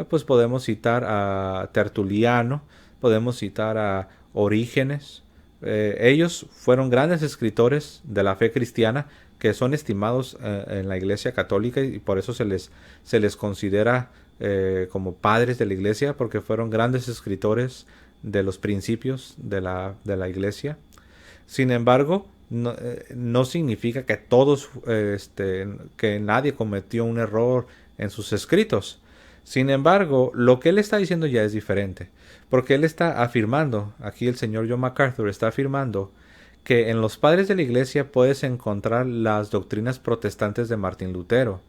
Pues podemos citar a Tertuliano, podemos citar a Orígenes. Ellos fueron grandes escritores de la fe cristiana que son estimados en la iglesia católica, y por eso se les considera como padres de la iglesia, porque fueron grandes escritores de los principios de la iglesia. Sin embargo, no significa que que nadie cometió un error en sus escritos. Sin embargo, lo que él está diciendo ya es diferente, porque él está afirmando, aquí el señor John MacArthur está afirmando, que en los padres de la iglesia puedes encontrar las doctrinas protestantes de Martín Lutero,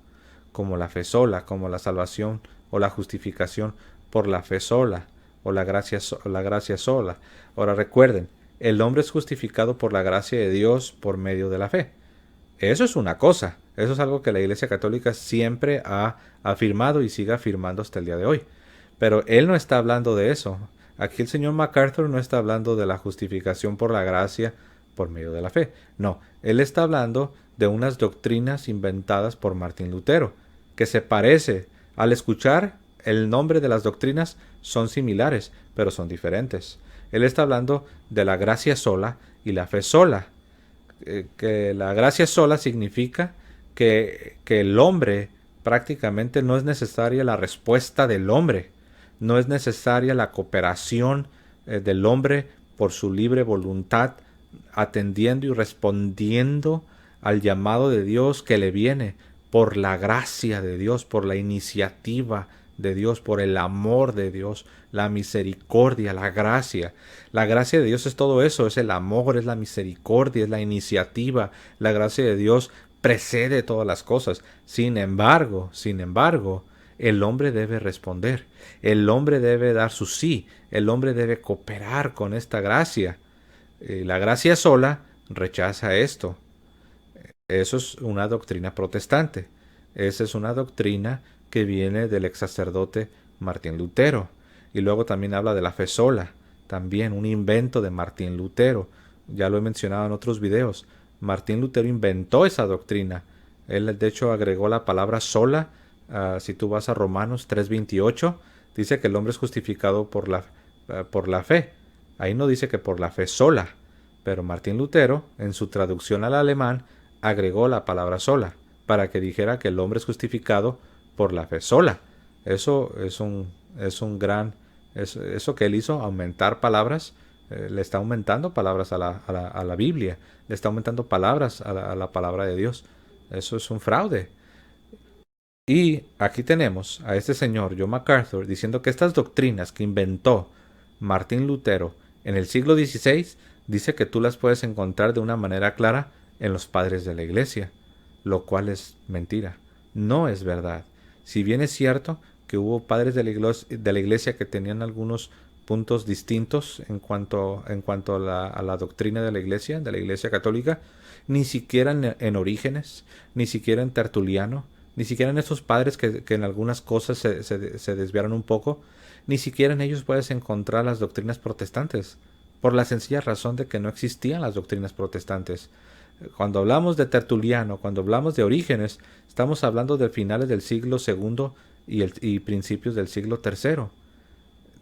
como la fe sola, como la salvación o la justificación por la fe sola, o la gracia sola. Ahora recuerden, el hombre es justificado por la gracia de Dios por medio de la fe. Eso es una cosa, eso es algo que la Iglesia Católica siempre ha afirmado y sigue afirmando hasta el día de hoy. Pero él no está hablando de eso. Aquí el señor MacArthur no está hablando de la justificación por la gracia por medio de la fe. No, él está hablando de unas doctrinas inventadas por Martín Lutero, que se parece, al escuchar el nombre de las doctrinas, son similares, pero son diferentes. Él está hablando de la gracia sola y la fe sola. Que la gracia sola significa que el hombre prácticamente no es necesaria la respuesta del hombre, no es necesaria la cooperación del hombre por su libre voluntad, atendiendo y respondiendo al llamado de Dios que le viene por la gracia de Dios, por la iniciativa de Dios, por el amor de Dios, la misericordia, la gracia. La gracia de Dios es todo eso, es el amor, es la misericordia, es la iniciativa. La gracia de Dios precede todas las cosas. Sin embargo, el hombre debe responder. El hombre debe dar su sí. El hombre debe cooperar con esta gracia. La gracia sola rechaza esto. Eso es una doctrina protestante. Esa es una doctrina que viene del ex sacerdote Martín Lutero. Y luego también habla de la fe sola, también un invento de Martín Lutero. Ya lo he mencionado en otros videos. Martín Lutero inventó esa doctrina. Él de hecho agregó la palabra sola. Si tú vas a Romanos 3:28, dice que el hombre es justificado por la fe. Ahí no dice que por la fe sola. Pero Martín Lutero, en su traducción al alemán, agregó la palabra sola, para que dijera que el hombre es justificado por la fe sola. Eso es un gran... Eso que él hizo, aumentar palabras, le está aumentando palabras a la Biblia, le está aumentando palabras a la palabra de Dios. Eso es un fraude. Y aquí tenemos a este señor, John MacArthur, diciendo que estas doctrinas que inventó Martín Lutero en el siglo XVI, dice que tú las puedes encontrar de una manera clara en los padres de la iglesia, lo cual es mentira, no es verdad. Si bien es cierto que hubo padres de la iglesia que tenían algunos puntos distintos en cuanto a la doctrina de la iglesia católica, ni siquiera en Orígenes, ni siquiera en Tertuliano, ni siquiera en estos padres que en algunas cosas se desviaron un poco, ni siquiera en ellos puedes encontrar las doctrinas protestantes, por la sencilla razón de que no existían las doctrinas protestantes. Cuando hablamos de Tertuliano, cuando hablamos de Orígenes, estamos hablando de finales del siglo II y principios del siglo III.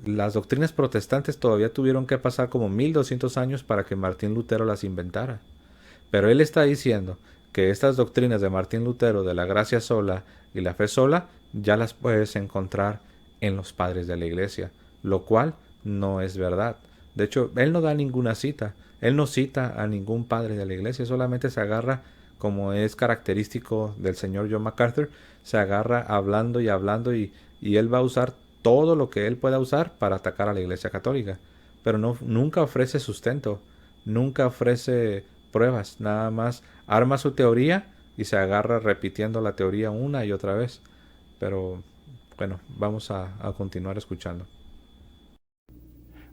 Las doctrinas protestantes todavía tuvieron que pasar como 1200 años para que Martín Lutero las inventara. Pero él está diciendo que estas doctrinas de Martín Lutero, de la gracia sola y la fe sola, ya las puedes encontrar en los padres de la iglesia, lo cual no es verdad. De hecho, él no da ninguna cita. Él no cita a ningún padre de la iglesia, solamente se agarra, como es característico del señor John MacArthur, se agarra hablando y él va a usar todo lo que él pueda usar para atacar a la iglesia católica. Pero nunca ofrece sustento, nunca ofrece pruebas, nada más arma su teoría y se agarra repitiendo la teoría una y otra vez. Pero bueno, vamos a continuar escuchando.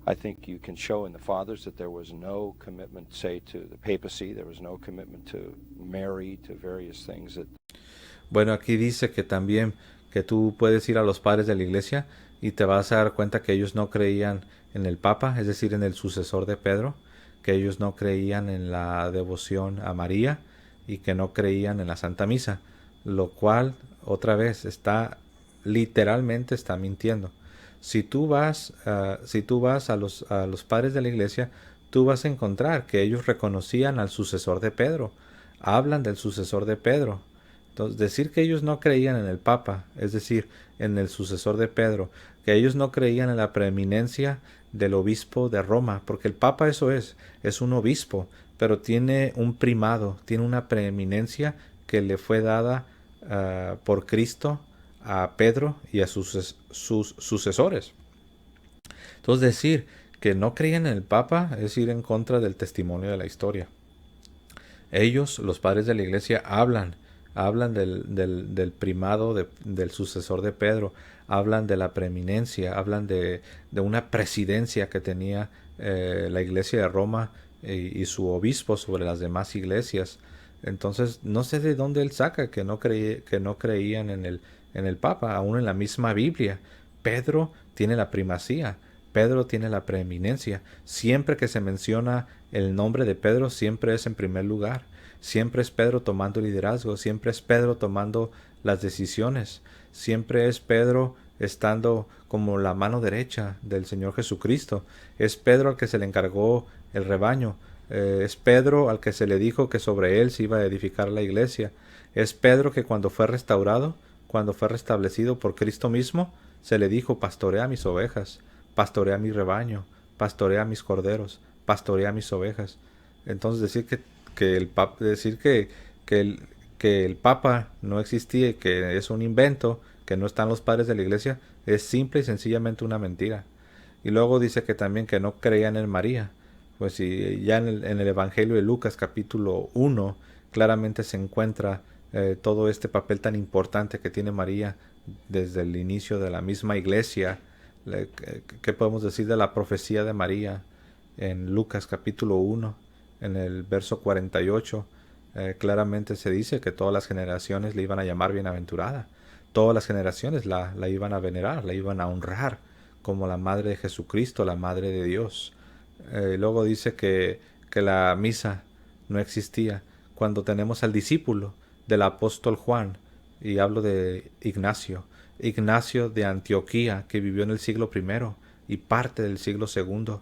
I think you can show in the fathers that there was no commitment, say, to the papacy, there was no commitment to Mary, to various things that... Bueno, aquí dice que también que tú puedes ir a los padres de la iglesia y te vas a dar cuenta que ellos no creían en el Papa, es decir, en el sucesor de Pedro, que ellos no creían en la devoción a María y que no creían en la Santa Misa, lo cual, otra vez, literalmente está mintiendo. Si tú vas a los padres de la iglesia, tú vas a encontrar que ellos reconocían al sucesor de Pedro, hablan del sucesor de Pedro. Entonces, decir que ellos no creían en el Papa, es decir, en el sucesor de Pedro, que ellos no creían en la preeminencia del obispo de Roma, porque el Papa eso es un obispo, pero tiene un primado, tiene una preeminencia que le fue dada por Cristo a Pedro y a sus sucesores. Entonces, decir que no creían en el Papa es ir en contra del testimonio de la historia. Ellos, los padres de la iglesia, hablan del primado del sucesor de Pedro, hablan de la preeminencia, hablan de una presidencia que tenía la iglesia de Roma y su obispo sobre las demás iglesias. Entonces, no sé de dónde él saca que no creían en el Papa, aún en la misma Biblia. Pedro tiene la primacía, Pedro tiene la preeminencia. Siempre que se menciona el nombre de Pedro, siempre es en primer lugar. Siempre es Pedro tomando liderazgo, siempre es Pedro tomando las decisiones, siempre es Pedro estando como la mano derecha del Señor Jesucristo. Es Pedro al que se le encargó el rebaño. Es Pedro al que se le dijo que sobre él se iba a edificar la iglesia. Es Pedro que cuando fue restaurado, cuando fue restablecido por Cristo mismo, se le dijo: pastorea mis ovejas, pastorea mi rebaño, pastorea mis corderos, pastorea mis ovejas. Entonces decir que el Papa no existía y que es un invento, que no están los padres de la iglesia, es simple y sencillamente una mentira. Y luego dice que también que no creían en María. Pues si ya en el Evangelio de Lucas capítulo 1 claramente se encuentra todo este papel tan importante que tiene María desde el inicio de la misma iglesia. ¿Qué podemos decir de la profecía de María en Lucas capítulo 1? En el verso 48 claramente se dice que todas las generaciones le iban a llamar bienaventurada. Todas las generaciones la iban a venerar, la iban a honrar como la madre de Jesucristo, la madre de Dios. Luego dice que la misa no existía. Cuando tenemos al discípulo del apóstol Juan, y hablo de Ignacio de Antioquía, que vivió en el siglo I y parte del siglo II.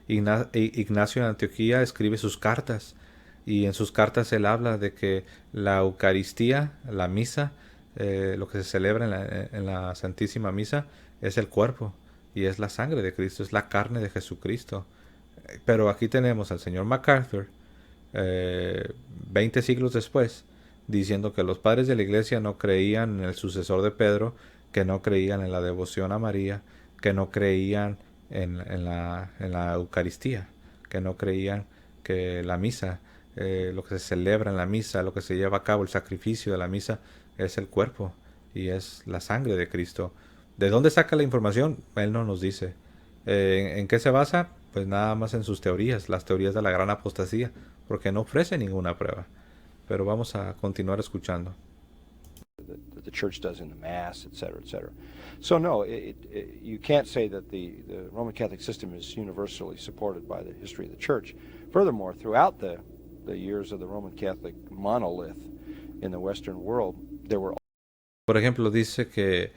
Ignacio de Antioquía escribe sus cartas, y en sus cartas él habla de que la Eucaristía, la misa, lo que se celebra en la Santísima Misa, es el cuerpo y es la sangre de Cristo, es la carne de Jesucristo. Pero aquí tenemos al señor MacArthur, 20 siglos después, diciendo que los padres de la iglesia no creían en el sucesor de Pedro, que no creían en la devoción a María, que no creían en la Eucaristía, que no creían que la misa, lo que se celebra en la misa, lo que se lleva a cabo, el sacrificio de la misa, es el cuerpo y es la sangre de Cristo. ¿De dónde saca la información? Él no nos dice. ¿En qué se basa? Pues nada más en sus teorías, las teorías de la gran apostasía, porque no ofrece ninguna prueba. Pero vamos a continuar escuchando. That the church does in the Mass, etc., etc. So no, you can't say that the Roman Catholic system is universally supported by the history of the church. Furthermore, throughout the years of the Roman Catholic monolith in the Western world, there were... Por ejemplo, dice que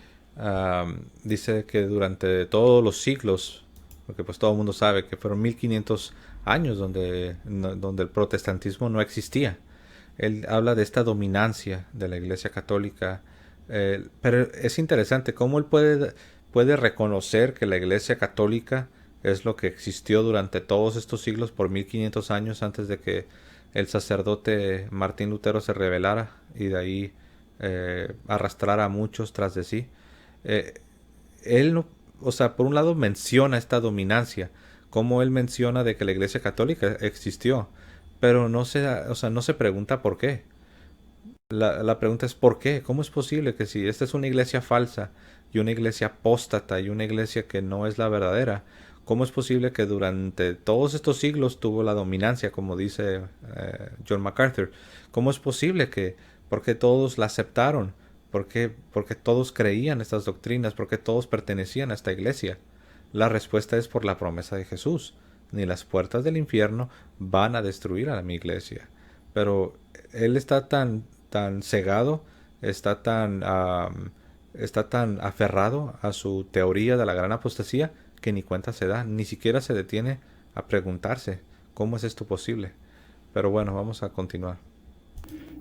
durante todos los siglos, porque pues todo el mundo sabe que fueron 1500 años donde el protestantismo no existía. Él habla de esta dominancia de la Iglesia Católica, pero es interesante cómo él puede reconocer que la Iglesia Católica es lo que existió durante todos estos siglos por 1500 años antes de que el sacerdote Martín Lutero se rebelara y de ahí arrastrara a muchos tras de sí. Él no, o sea, por un lado menciona esta dominancia, como él menciona de que la Iglesia Católica existió, pero no se pregunta por qué. La pregunta es ¿por qué? ¿Cómo es posible que si esta es una iglesia falsa y una iglesia apóstata y una iglesia que no es la verdadera, cómo es posible que durante todos estos siglos tuvo la dominancia, como dice John MacArthur? ¿Cómo es posible porque todos la aceptaron? Porque todos creían estas doctrinas, porque todos pertenecían a esta iglesia. La respuesta es por la promesa de Jesús. Ni las puertas del infierno van a destruir a mi iglesia. Pero él está tan cegado, está tan aferrado a su teoría de la gran apostasía que ni cuenta se da, ni siquiera se detiene a preguntarse cómo es esto posible. Pero bueno, vamos a continuar.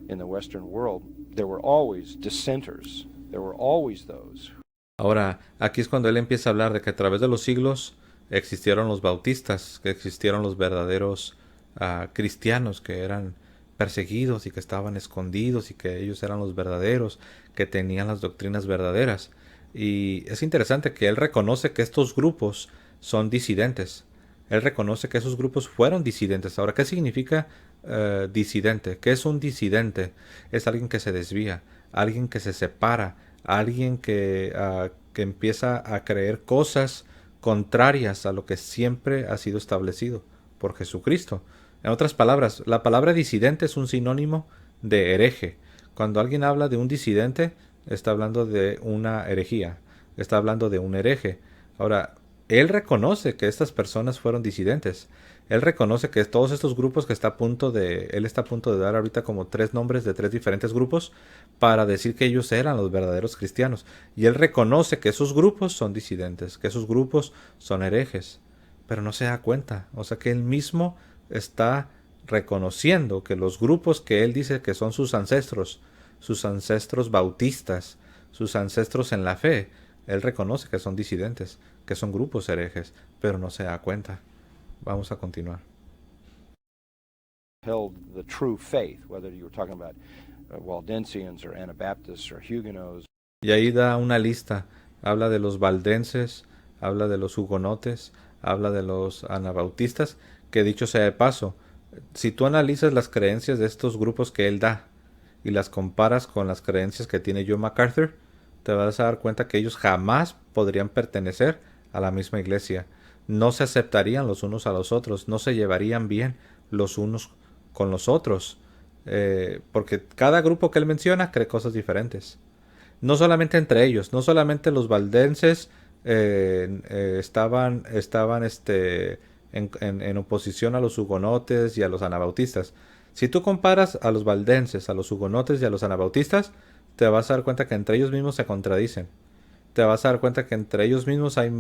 In the Western world, there were always dissenters. There were always those. Ahora, aquí es cuando él empieza a hablar de que a través de los siglos existieron los bautistas, que existieron los verdaderos cristianos que eran perseguidos y que estaban escondidos y que ellos eran los verdaderos, que tenían las doctrinas verdaderas. Y es interesante que él reconoce que estos grupos son disidentes. Él reconoce que esos grupos fueron disidentes. Ahora, ¿qué significa disidente? ¿Qué es un disidente? Es alguien que se desvía, alguien que se separa, alguien que empieza a creer cosas contrarias a lo que siempre ha sido establecido por Jesucristo. En otras palabras, la palabra disidente es un sinónimo de hereje. Cuando alguien habla de un disidente, está hablando de una herejía, está hablando de un hereje. Ahora, él reconoce que estas personas fueron disidentes. Él reconoce que todos estos grupos que él está a punto de dar ahorita como 3 nombres de 3 diferentes grupos para decir que ellos eran los verdaderos cristianos. Y él reconoce que esos grupos son disidentes, que esos grupos son herejes, pero no se da cuenta. O sea que él mismo está reconociendo que los grupos que él dice que son sus ancestros bautistas, sus ancestros en la fe, él reconoce que son disidentes, que son grupos herejes, pero no se da cuenta. Vamos a continuar. Held the true faith, whether you were talking about Waldensians or Anabaptists or Huguenots. Y ahí da una lista. Habla de los valdenses, habla de los hugonotes, habla de los anabautistas, que dicho sea de paso, si tú analizas las creencias de estos grupos que él da y las comparas con las creencias que tiene John MacArthur, te vas a dar cuenta que ellos jamás podrían pertenecer a la misma iglesia. No se aceptarían los unos a los otros, no se llevarían bien los unos con los otros, porque cada grupo que él menciona cree cosas diferentes. No solamente entre ellos, no solamente los valdenses estaban en oposición a los hugonotes y a los anabautistas. Si tú comparas a los valdenses, a los hugonotes y a los anabautistas, te vas a dar cuenta que entre ellos mismos se contradicen. Te vas a dar cuenta que entre ellos mismos hay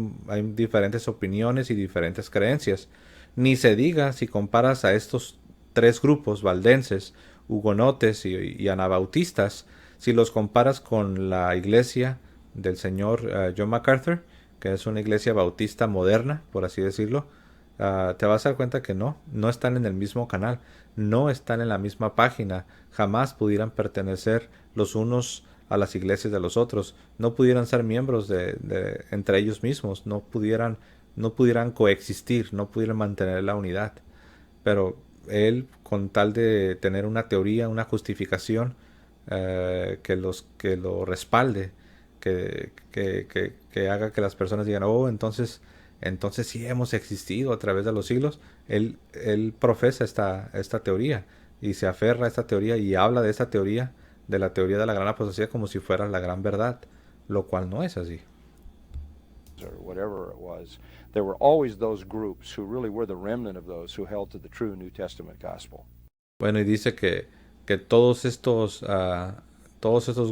diferentes opiniones y diferentes creencias. Ni se diga si comparas a estos 3 grupos, valdenses, hugonotes y anabautistas, si los comparas con la iglesia del señor John MacArthur, que es una iglesia bautista moderna, por así decirlo, te vas a dar cuenta que no están en el mismo canal, no están en la misma página, jamás pudieran pertenecer los unos a las iglesias de los otros, no pudieran ser miembros de entre ellos mismos, no pudieran coexistir, no pudieran mantener la unidad. Pero él, con tal de tener una teoría, una justificación que lo respalde, que haga que las personas digan, oh, entonces sí hemos existido a través de los siglos, él profesa esta teoría y se aferra a esta teoría y habla de esta teoría, de la teoría de la gran apostasía, como si fuera la gran verdad, lo cual no es así. Or whatever it was, there were always those groups who really were the remnant of those who held to the true New Testament gospel. Bueno, y dice que todos estos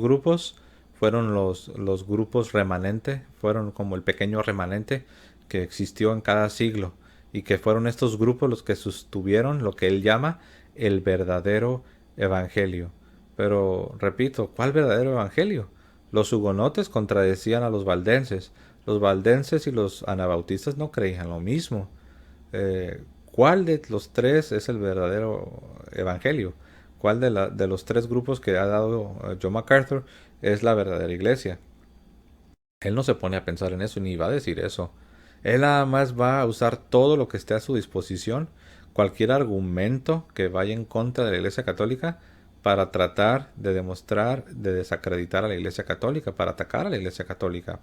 grupos fueron los grupos remanente, fueron como el pequeño remanente que existió en cada siglo, y que fueron estos grupos los que sostuvieron lo que él llama el verdadero evangelio. Pero, repito, ¿cuál verdadero evangelio? Los hugonotes contradecían a los valdenses. Los valdenses y los anabautistas no creían lo mismo. ¿Cuál de los 3 es el verdadero evangelio? ¿Cuál de los 3 grupos que ha dado John MacArthur es la verdadera iglesia? Él no se pone a pensar en eso ni va a decir eso. Él nada más va a usar todo lo que esté a su disposición, cualquier argumento que vaya en contra de la Iglesia Católica, para tratar de demostrar, de desacreditar a la Iglesia Católica, para atacar a la Iglesia Católica.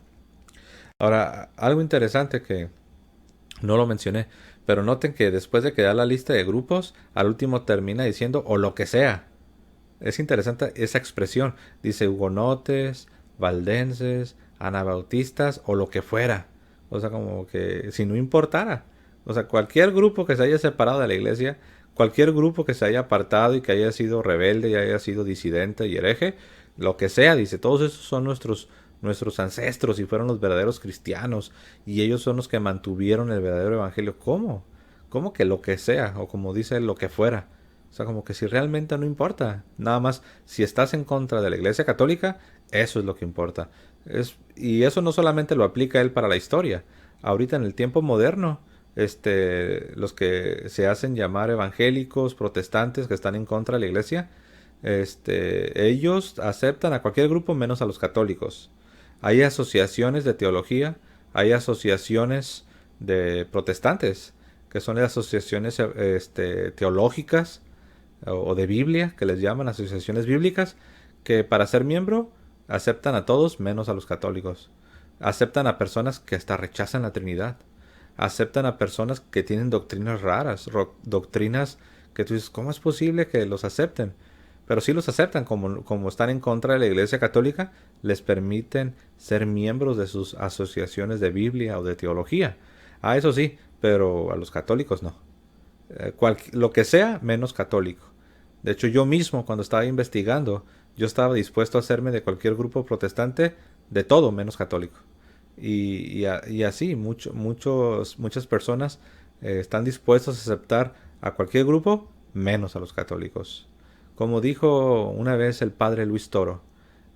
Ahora, algo interesante que no lo mencioné, pero noten que después de que da la lista de grupos, al último termina diciendo o lo que sea. Es interesante esa expresión. Dice hugonotes, valdenses, anabautistas o lo que fuera. O sea, como que si no importara. O sea, cualquier grupo que se haya separado de la iglesia, cualquier grupo que se haya apartado y que haya sido rebelde y haya sido disidente y hereje, lo que sea, dice, todos esos son nuestros ancestros y fueron los verdaderos cristianos y ellos son los que mantuvieron el verdadero evangelio. ¿Cómo? ¿Cómo que lo que sea? O como dice, lo que fuera. O sea, como que si realmente no importa. Nada más, si estás en contra de la Iglesia Católica, eso es lo que importa. Y eso no solamente lo aplica él para la historia. Ahorita en el tiempo moderno, los que se hacen llamar evangélicos, protestantes, que están en contra de la Iglesia, ellos aceptan a cualquier grupo menos a los católicos. Hay asociaciones de teología, hay asociaciones de protestantes, que son las asociaciones teológicas o de Biblia, que les llaman asociaciones bíblicas, que para ser miembro aceptan a todos menos a los católicos. Aceptan a personas que hasta rechazan la Trinidad. Aceptan a personas que tienen doctrinas raras, doctrinas que tú dices, ¿cómo es posible que los acepten? pero sí los aceptan como están en contra de la Iglesia Católica, les permiten ser miembros de sus asociaciones de Biblia o de teología. Ah, eso sí, pero a los católicos no. Lo que sea menos católico. De hecho, yo mismo cuando estaba investigando, yo estaba dispuesto a hacerme de cualquier grupo protestante, de todo menos católico. Y así, muchas personas están dispuestos a aceptar a cualquier grupo menos a los católicos. Como dijo una vez el padre Luis Toro,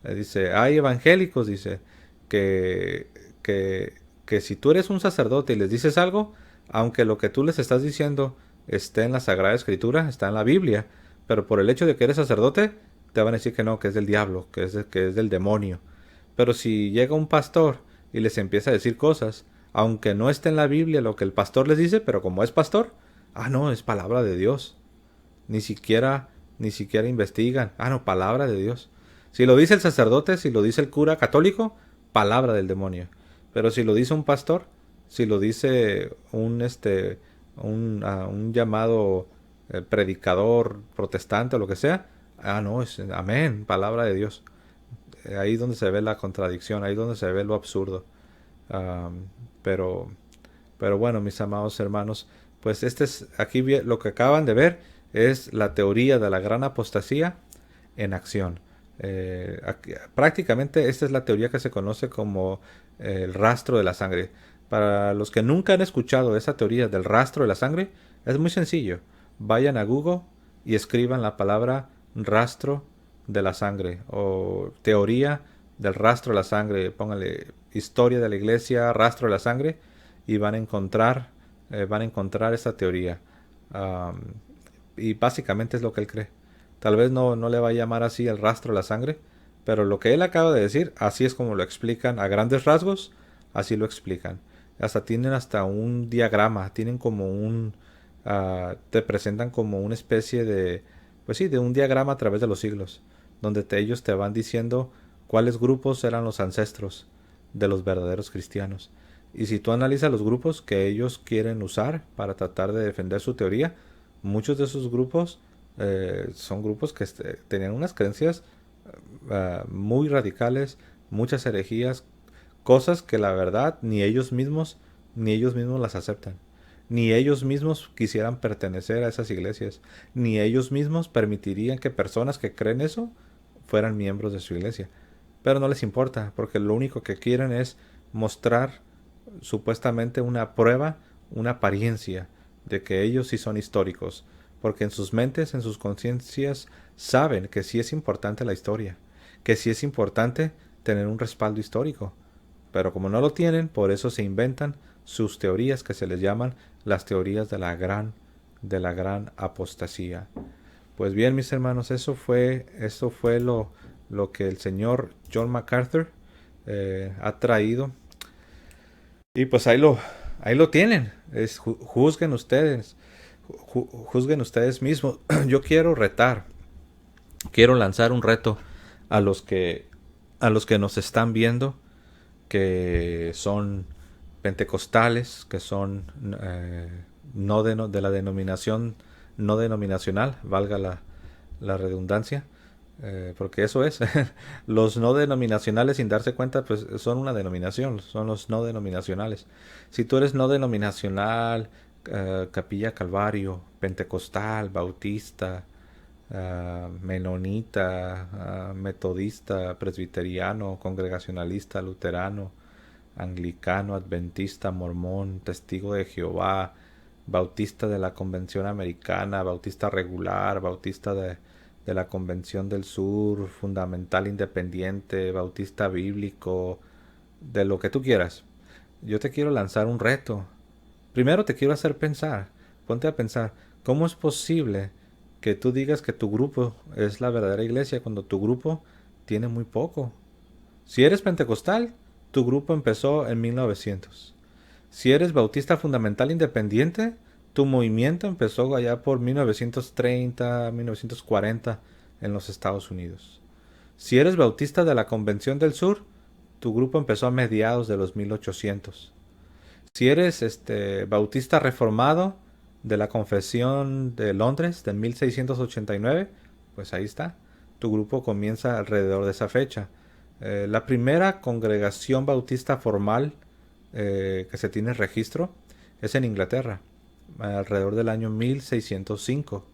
dice, hay evangélicos, dice, que, que, que si tú eres un sacerdote y les dices algo, aunque lo que tú les estás diciendo esté en la Sagrada Escritura, está en la Biblia, pero por el hecho de que eres sacerdote, te van a decir que no, que es del diablo, que es del demonio. Pero si llega un pastor y les empieza a decir cosas, aunque no esté en la Biblia lo que el pastor les dice, pero como es pastor, ah, no, es palabra de Dios. Ni siquiera investigan. Ah, no, palabra de Dios. Si lo dice el sacerdote, si lo dice el cura católico, palabra del demonio. Pero si lo dice un pastor, si lo dice un llamado predicador protestante o lo que sea, ah, no, es amén, palabra de Dios. Ahí es donde se ve la contradicción, ahí es donde se ve lo absurdo. Um, pero, pero bueno, mis amados hermanos, pues aquí lo que acaban de ver es la teoría de la gran apostasía en acción. Prácticamente esta es la teoría que se conoce como el rastro de la sangre. Para los que nunca han escuchado esa teoría del rastro de la sangre, es muy sencillo. Vayan a Google y escriban la palabra rastro de la sangre o teoría del rastro de la sangre. Pónganle historia de la iglesia, rastro de la sangre y van a encontrar esa teoría. Y básicamente es lo que él cree. Tal vez no le va a llamar así el rastro de la sangre, pero lo que él acaba de decir, así es como lo explican a grandes rasgos, así lo explican. Tienen hasta un diagrama, tienen como te presentan como una especie de, pues sí, de un diagrama a través de los siglos, donde ellos te van diciendo cuáles grupos eran los ancestros de los verdaderos cristianos. Y si tú analizas los grupos que ellos quieren usar para tratar de defender su teoría, muchos de esos grupos son grupos que tenían unas creencias muy radicales, muchas herejías, cosas que la verdad ni ellos mismos las aceptan. Ni ellos mismos quisieran pertenecer a esas iglesias. Ni ellos mismos permitirían que personas que creen eso fueran miembros de su iglesia. Pero no les importa, porque lo único que quieren es mostrar supuestamente una prueba, una apariencia de que ellos sí son históricos. Porque en sus mentes, en sus conciencias, saben que sí es importante la historia. Que sí es importante tener un respaldo histórico. Pero como no lo tienen, por eso se inventan sus teorías que se les llaman las teorías de la gran apostasía. Pues bien, mis hermanos, eso fue lo que el señor John MacArthur ha traído. Y pues ahí lo tienen. Juzguen ustedes. Juzguen ustedes mismos. Yo quiero lanzar un reto a los que nos están viendo, que son pentecostales, que son no de la denominación no denominacional, valga la redundancia, porque eso es. Los no denominacionales, sin darse cuenta, pues son una denominación, son los no denominacionales. Si tú eres no denominacional, Capilla Calvario, pentecostal, bautista, menonita, metodista, presbiteriano, congregacionalista, luterano, anglicano, adventista, mormón, testigo de Jehová, bautista de la Convención Americana, bautista regular, bautista de la Convención del Sur, fundamental independiente, bautista bíblico, de lo que tú quieras. Yo te quiero lanzar un reto. Primero te quiero hacer pensar, ponte a pensar, ¿cómo es posible que tú digas que tu grupo es la verdadera iglesia cuando tu grupo tiene muy poco? Si eres pentecostal, tu grupo empezó en 1900. Si eres bautista fundamental independiente, tu movimiento empezó allá por 1930, 1940 en los Estados Unidos. Si eres bautista de la Convención del Sur, tu grupo empezó a mediados de los 1800. Si eres bautista reformado de la Confesión de Londres de 1689, Pues ahí está. Tu grupo comienza alrededor de esa fecha. La primera congregación bautista formal que se tiene registro es en Inglaterra, alrededor del año 1605.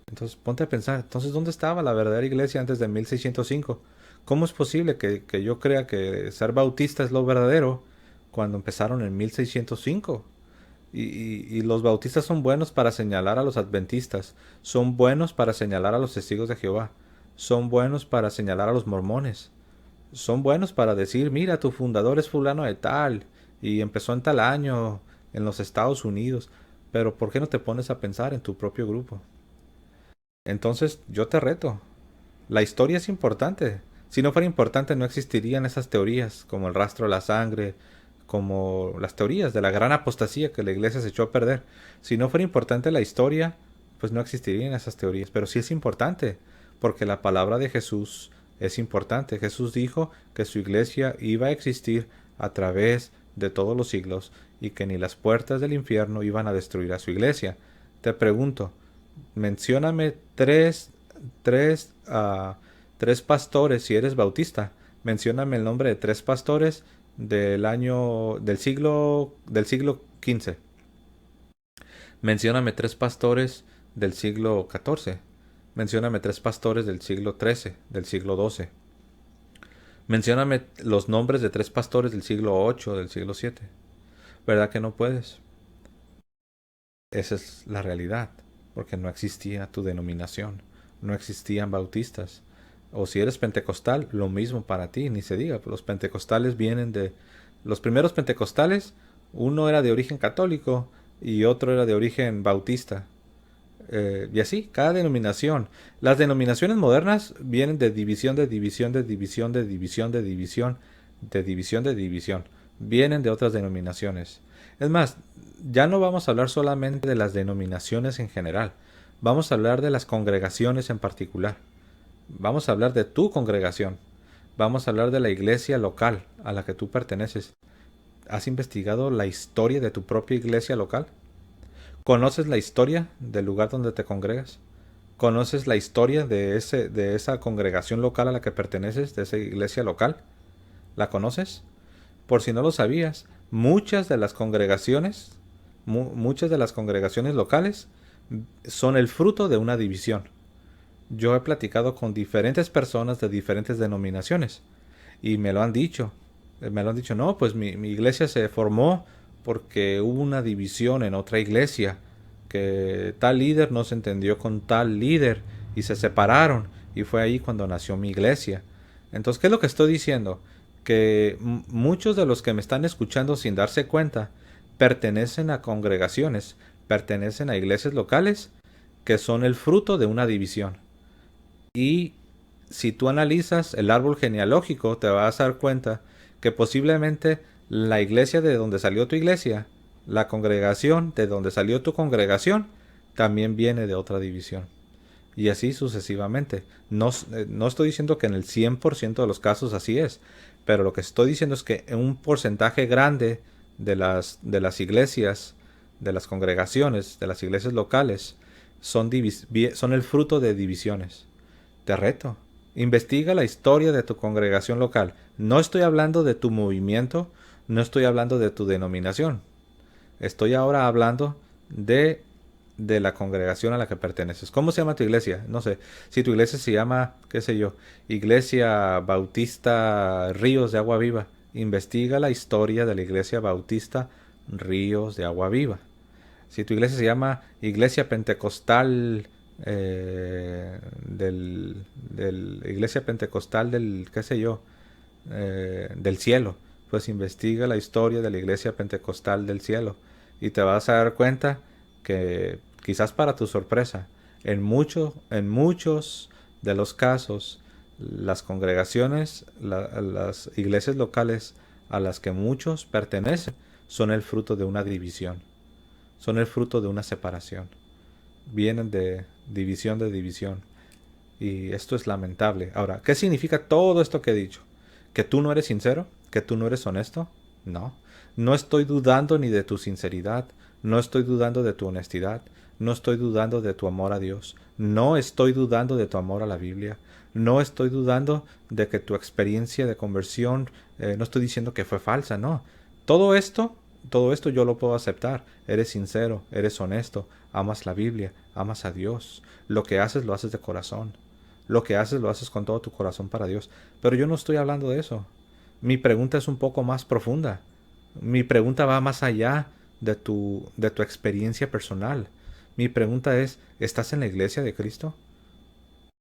Entonces ponte a pensar, entonces ¿dónde estaba la verdadera iglesia antes de 1605? ¿Cómo es posible que yo crea que ser bautista es lo verdadero cuando empezaron en 1605? Y los bautistas son buenos para señalar a los adventistas, son buenos para señalar a los testigos de Jehová, son buenos para señalar a los mormones, son buenos para decir, mira, tu fundador es fulano de tal, y empezó en tal año en los Estados Unidos, pero ¿por qué no te pones a pensar en tu propio grupo? Entonces yo te reto, la historia es importante. Si no fuera importante no existirían esas teorías como el rastro de la sangre, como las teorías de la gran apostasía que la iglesia se echó a perder. Si no fuera importante la historia, pues no existirían esas teorías. Pero sí es importante, porque la palabra de Jesús es importante. Jesús dijo que su iglesia iba a existir a través de todos los siglos y que ni las puertas del infierno iban a destruir a su iglesia. Te pregunto, mencióname tres pastores si eres bautista. Mencióname el nombre de tres pastores del siglo XV. Mencióname tres pastores del siglo XIV. Mencióname tres pastores del siglo XIII, del siglo XII. Mencióname los nombres de tres pastores del siglo VIII, del siglo VII. ¿Verdad que no puedes? Esa es la realidad, porque no existía tu denominación, no existían bautistas. O si eres pentecostal, lo mismo para ti, ni se diga. Los pentecostales vienen de... Los primeros pentecostales, uno era de origen católico y otro era de origen bautista. Y así, cada denominación. Las denominaciones modernas vienen de división, de división, de división, de división, de división, de división, de división. Vienen de otras denominaciones. Es más, ya no vamos a hablar solamente de las denominaciones en general. Vamos a hablar de las congregaciones en particular. Vamos a hablar de tu congregación. Vamos a hablar de la iglesia local a la que tú perteneces. ¿Has investigado la historia de tu propia iglesia local? ¿Conoces la historia del lugar donde te congregas? ¿Conoces la historia de esa congregación local a la que perteneces, de esa iglesia local? ¿La conoces? Por si no lo sabías, muchas de las congregaciones locales son el fruto de una división. Yo he platicado con diferentes personas de diferentes denominaciones y me lo han dicho. No, pues mi iglesia se formó porque hubo una división en otra iglesia, que tal líder no se entendió con tal líder y se separaron, y fue ahí cuando nació mi iglesia. Entonces, ¿qué es lo que estoy diciendo? Que muchos de los que me están escuchando sin darse cuenta pertenecen a congregaciones, pertenecen a iglesias locales que son el fruto de una división. Y si tú analizas el árbol genealógico, te vas a dar cuenta que posiblemente la iglesia de donde salió tu iglesia, la congregación de donde salió tu congregación, también viene de otra división. Y así sucesivamente. No estoy diciendo que en el 100% de los casos así es, pero lo que estoy diciendo es que en un porcentaje grande de las iglesias, de las congregaciones, de las iglesias locales, son el fruto de divisiones. Te reto. Investiga la historia de tu congregación local. No estoy hablando de tu movimiento, no estoy hablando de tu denominación. Estoy ahora hablando de la congregación a la que perteneces. ¿Cómo se llama tu iglesia? No sé. Si tu iglesia se llama, qué sé yo, Iglesia Bautista Ríos de Agua Viva, investiga la historia de la Iglesia Bautista Ríos de Agua Viva. Si tu iglesia se llama Iglesia Pentecostal Iglesia Pentecostal del, qué sé yo, del cielo, pues investiga la historia de la Iglesia Pentecostal del cielo y te vas a dar cuenta que quizás para tu sorpresa, en muchos de los casos, las congregaciones, las iglesias locales a las que muchos pertenecen son el fruto de una división, son el fruto de una separación. Vienen de división. Y esto es lamentable. Ahora, ¿qué significa todo esto que he dicho? ¿Que tú no eres sincero? ¿Que tú no eres honesto? No. No estoy dudando ni de tu sinceridad. No estoy dudando de tu honestidad. No estoy dudando de tu amor a Dios. No estoy dudando de tu amor a la Biblia. No estoy dudando de que tu experiencia de conversión, no estoy diciendo que fue falsa, no. Todo esto yo lo puedo aceptar. Eres sincero, eres honesto, amas la Biblia, amas a Dios. Lo que haces lo haces de corazón. Lo que haces lo haces con todo tu corazón para Dios. Pero yo no estoy hablando de eso. Mi pregunta es un poco más profunda. Mi pregunta va más allá de tu experiencia personal. Mi pregunta es, ¿estás en la iglesia de Cristo?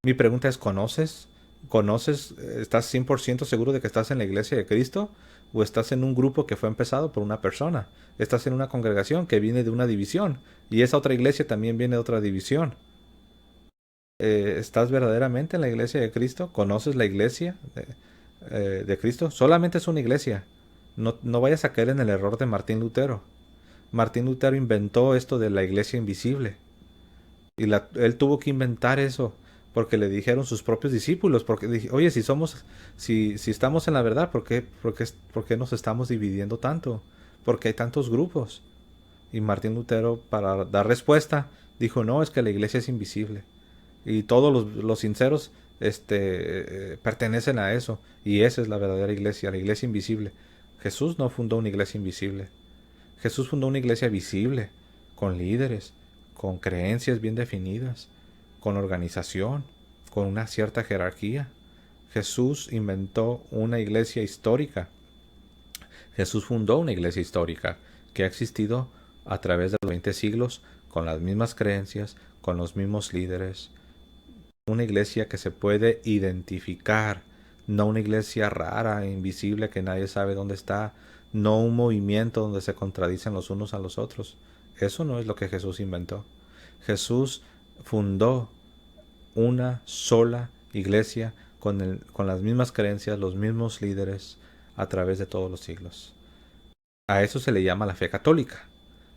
Mi pregunta es, ¿conoces? ¿Estás 100% seguro de que estás en la iglesia de Cristo? ¿O estás en un grupo que fue empezado por una persona? ¿Estás en una congregación que viene de una división? Y esa otra iglesia también viene de otra división. ¿Estás verdaderamente en la iglesia de Cristo? ¿Conoces la iglesia de Cristo? Solamente es una iglesia. No vayas a caer en el error de Martín Lutero. Martín Lutero inventó esto de la iglesia invisible. Y él tuvo que inventar eso porque le dijeron sus propios discípulos, porque oye, si estamos en la verdad, ¿por qué nos estamos dividiendo tanto? Porque hay tantos grupos. Y Martín Lutero, para dar respuesta, dijo, no, es que la iglesia es invisible. Y todos los sinceros pertenecen a eso. Y esa es la verdadera iglesia, la iglesia invisible. Jesús no fundó una iglesia invisible. Jesús fundó una iglesia visible, con líderes, con creencias bien definidas, con organización, con una cierta jerarquía. Jesús inventó una iglesia histórica. Jesús fundó una iglesia histórica que ha existido a través de los 20 siglos, con las mismas creencias, con los mismos líderes. Una iglesia que se puede identificar, no una iglesia rara e invisible que nadie sabe dónde está, no un movimiento donde se contradicen los unos a los otros. Eso no es lo que Jesús inventó. Jesús fundó una sola iglesia con las mismas creencias, los mismos líderes a través de todos los siglos. A eso se le llama la fe católica,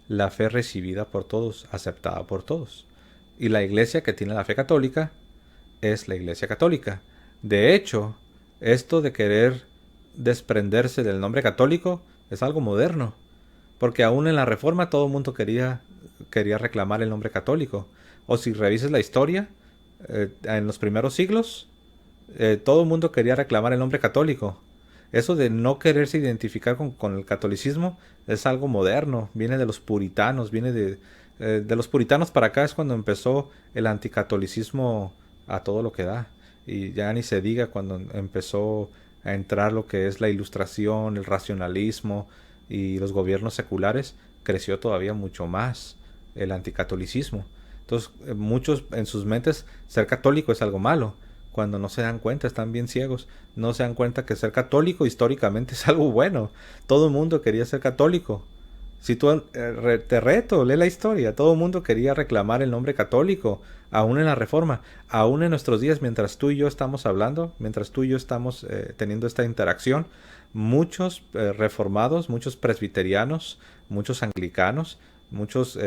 la fe recibida por todos, aceptada por todos. Y la iglesia que tiene la fe católica es la iglesia católica. De hecho, esto de querer desprenderse del nombre católico es algo moderno, porque aún en la Reforma todo el mundo quería reclamar el nombre católico. O si revisas la historia, en los primeros siglos, todo el mundo quería reclamar el nombre católico. Eso de no quererse identificar con el catolicismo es algo moderno, viene de los puritanos, viene de los puritanos para acá es cuando empezó el anticatolicismo a todo lo que da. Y ya ni se diga cuando empezó a entrar lo que es la ilustración, el racionalismo y los gobiernos seculares, creció todavía mucho más el anticatolicismo. Entonces, muchos en sus mentes ser católico es algo malo, cuando no se dan cuenta, están bien ciegos, no se dan cuenta que ser católico históricamente es algo bueno. Todo el mundo quería ser católico. Si tú te reto, lee la historia, todo el mundo quería reclamar el nombre católico, aún en la Reforma, aún en nuestros días, mientras tú y yo estamos hablando, mientras tú y yo estamos teniendo esta interacción, muchos reformados, muchos presbiterianos, muchos anglicanos, muchos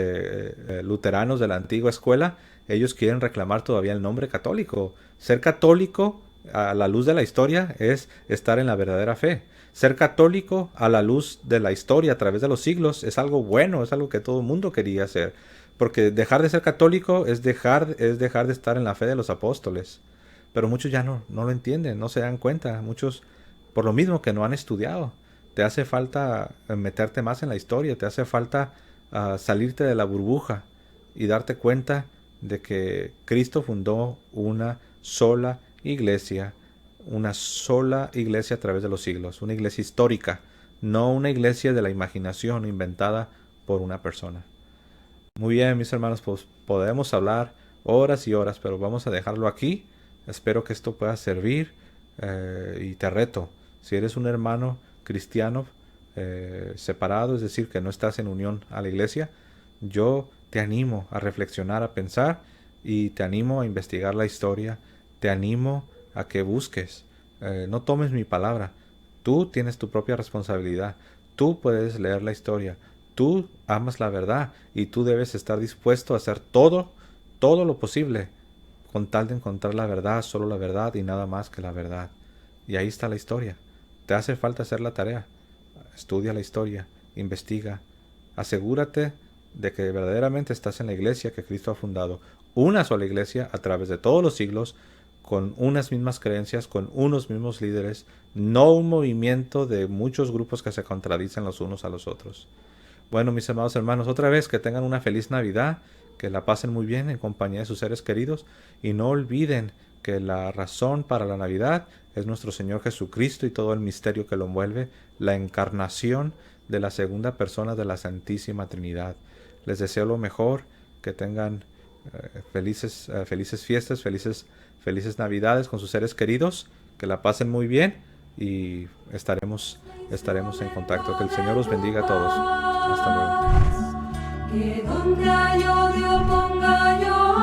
luteranos de la antigua escuela, ellos quieren reclamar todavía el nombre católico. Ser católico a la luz de la historia es estar en la verdadera fe. Ser católico a la luz de la historia a través de los siglos es algo bueno, es algo que todo el mundo quería hacer. Porque dejar de ser católico es dejar de estar en la fe de los apóstoles. Pero muchos ya no lo entienden, no se dan cuenta. Muchos, por lo mismo que no han estudiado. Te hace falta meterte más en la historia, te hace falta salirte de la burbuja y darte cuenta de que Cristo fundó una sola iglesia a través de los siglos, una iglesia histórica, no una iglesia de la imaginación inventada por una persona. Muy bien, mis hermanos, pues podemos hablar horas y horas, pero vamos a dejarlo aquí. Espero que esto pueda servir y te reto, si eres un hermano cristiano separado, es decir, que no estás en unión a la iglesia, yo te animo a reflexionar, a pensar y te animo a investigar la historia, te animo a que busques, no tomes mi palabra, tú tienes tu propia responsabilidad, tú puedes leer la historia, tú amas la verdad y tú debes estar dispuesto a hacer todo lo posible con tal de encontrar la verdad, solo la verdad y nada más que la verdad. Y ahí está la historia. Te hace falta hacer la tarea. Estudia la historia, investiga, asegúrate de que verdaderamente estás en la iglesia que Cristo ha fundado, una sola iglesia a través de todos los siglos, con unas mismas creencias, con unos mismos líderes, no un movimiento de muchos grupos que se contradicen los unos a los otros. Bueno, mis amados hermanos, otra vez que tengan una feliz Navidad, que la pasen muy bien en compañía de sus seres queridos y no olviden que la razón para la Navidad es nuestro Señor Jesucristo y todo el misterio que lo envuelve, la encarnación de la segunda persona de la Santísima Trinidad. Les deseo lo mejor, que tengan felices fiestas, felices Navidades con sus seres queridos, que la pasen muy bien y estaremos en contacto. Que el Señor los bendiga a todos. Hasta luego. Que donde hay odio ponga yo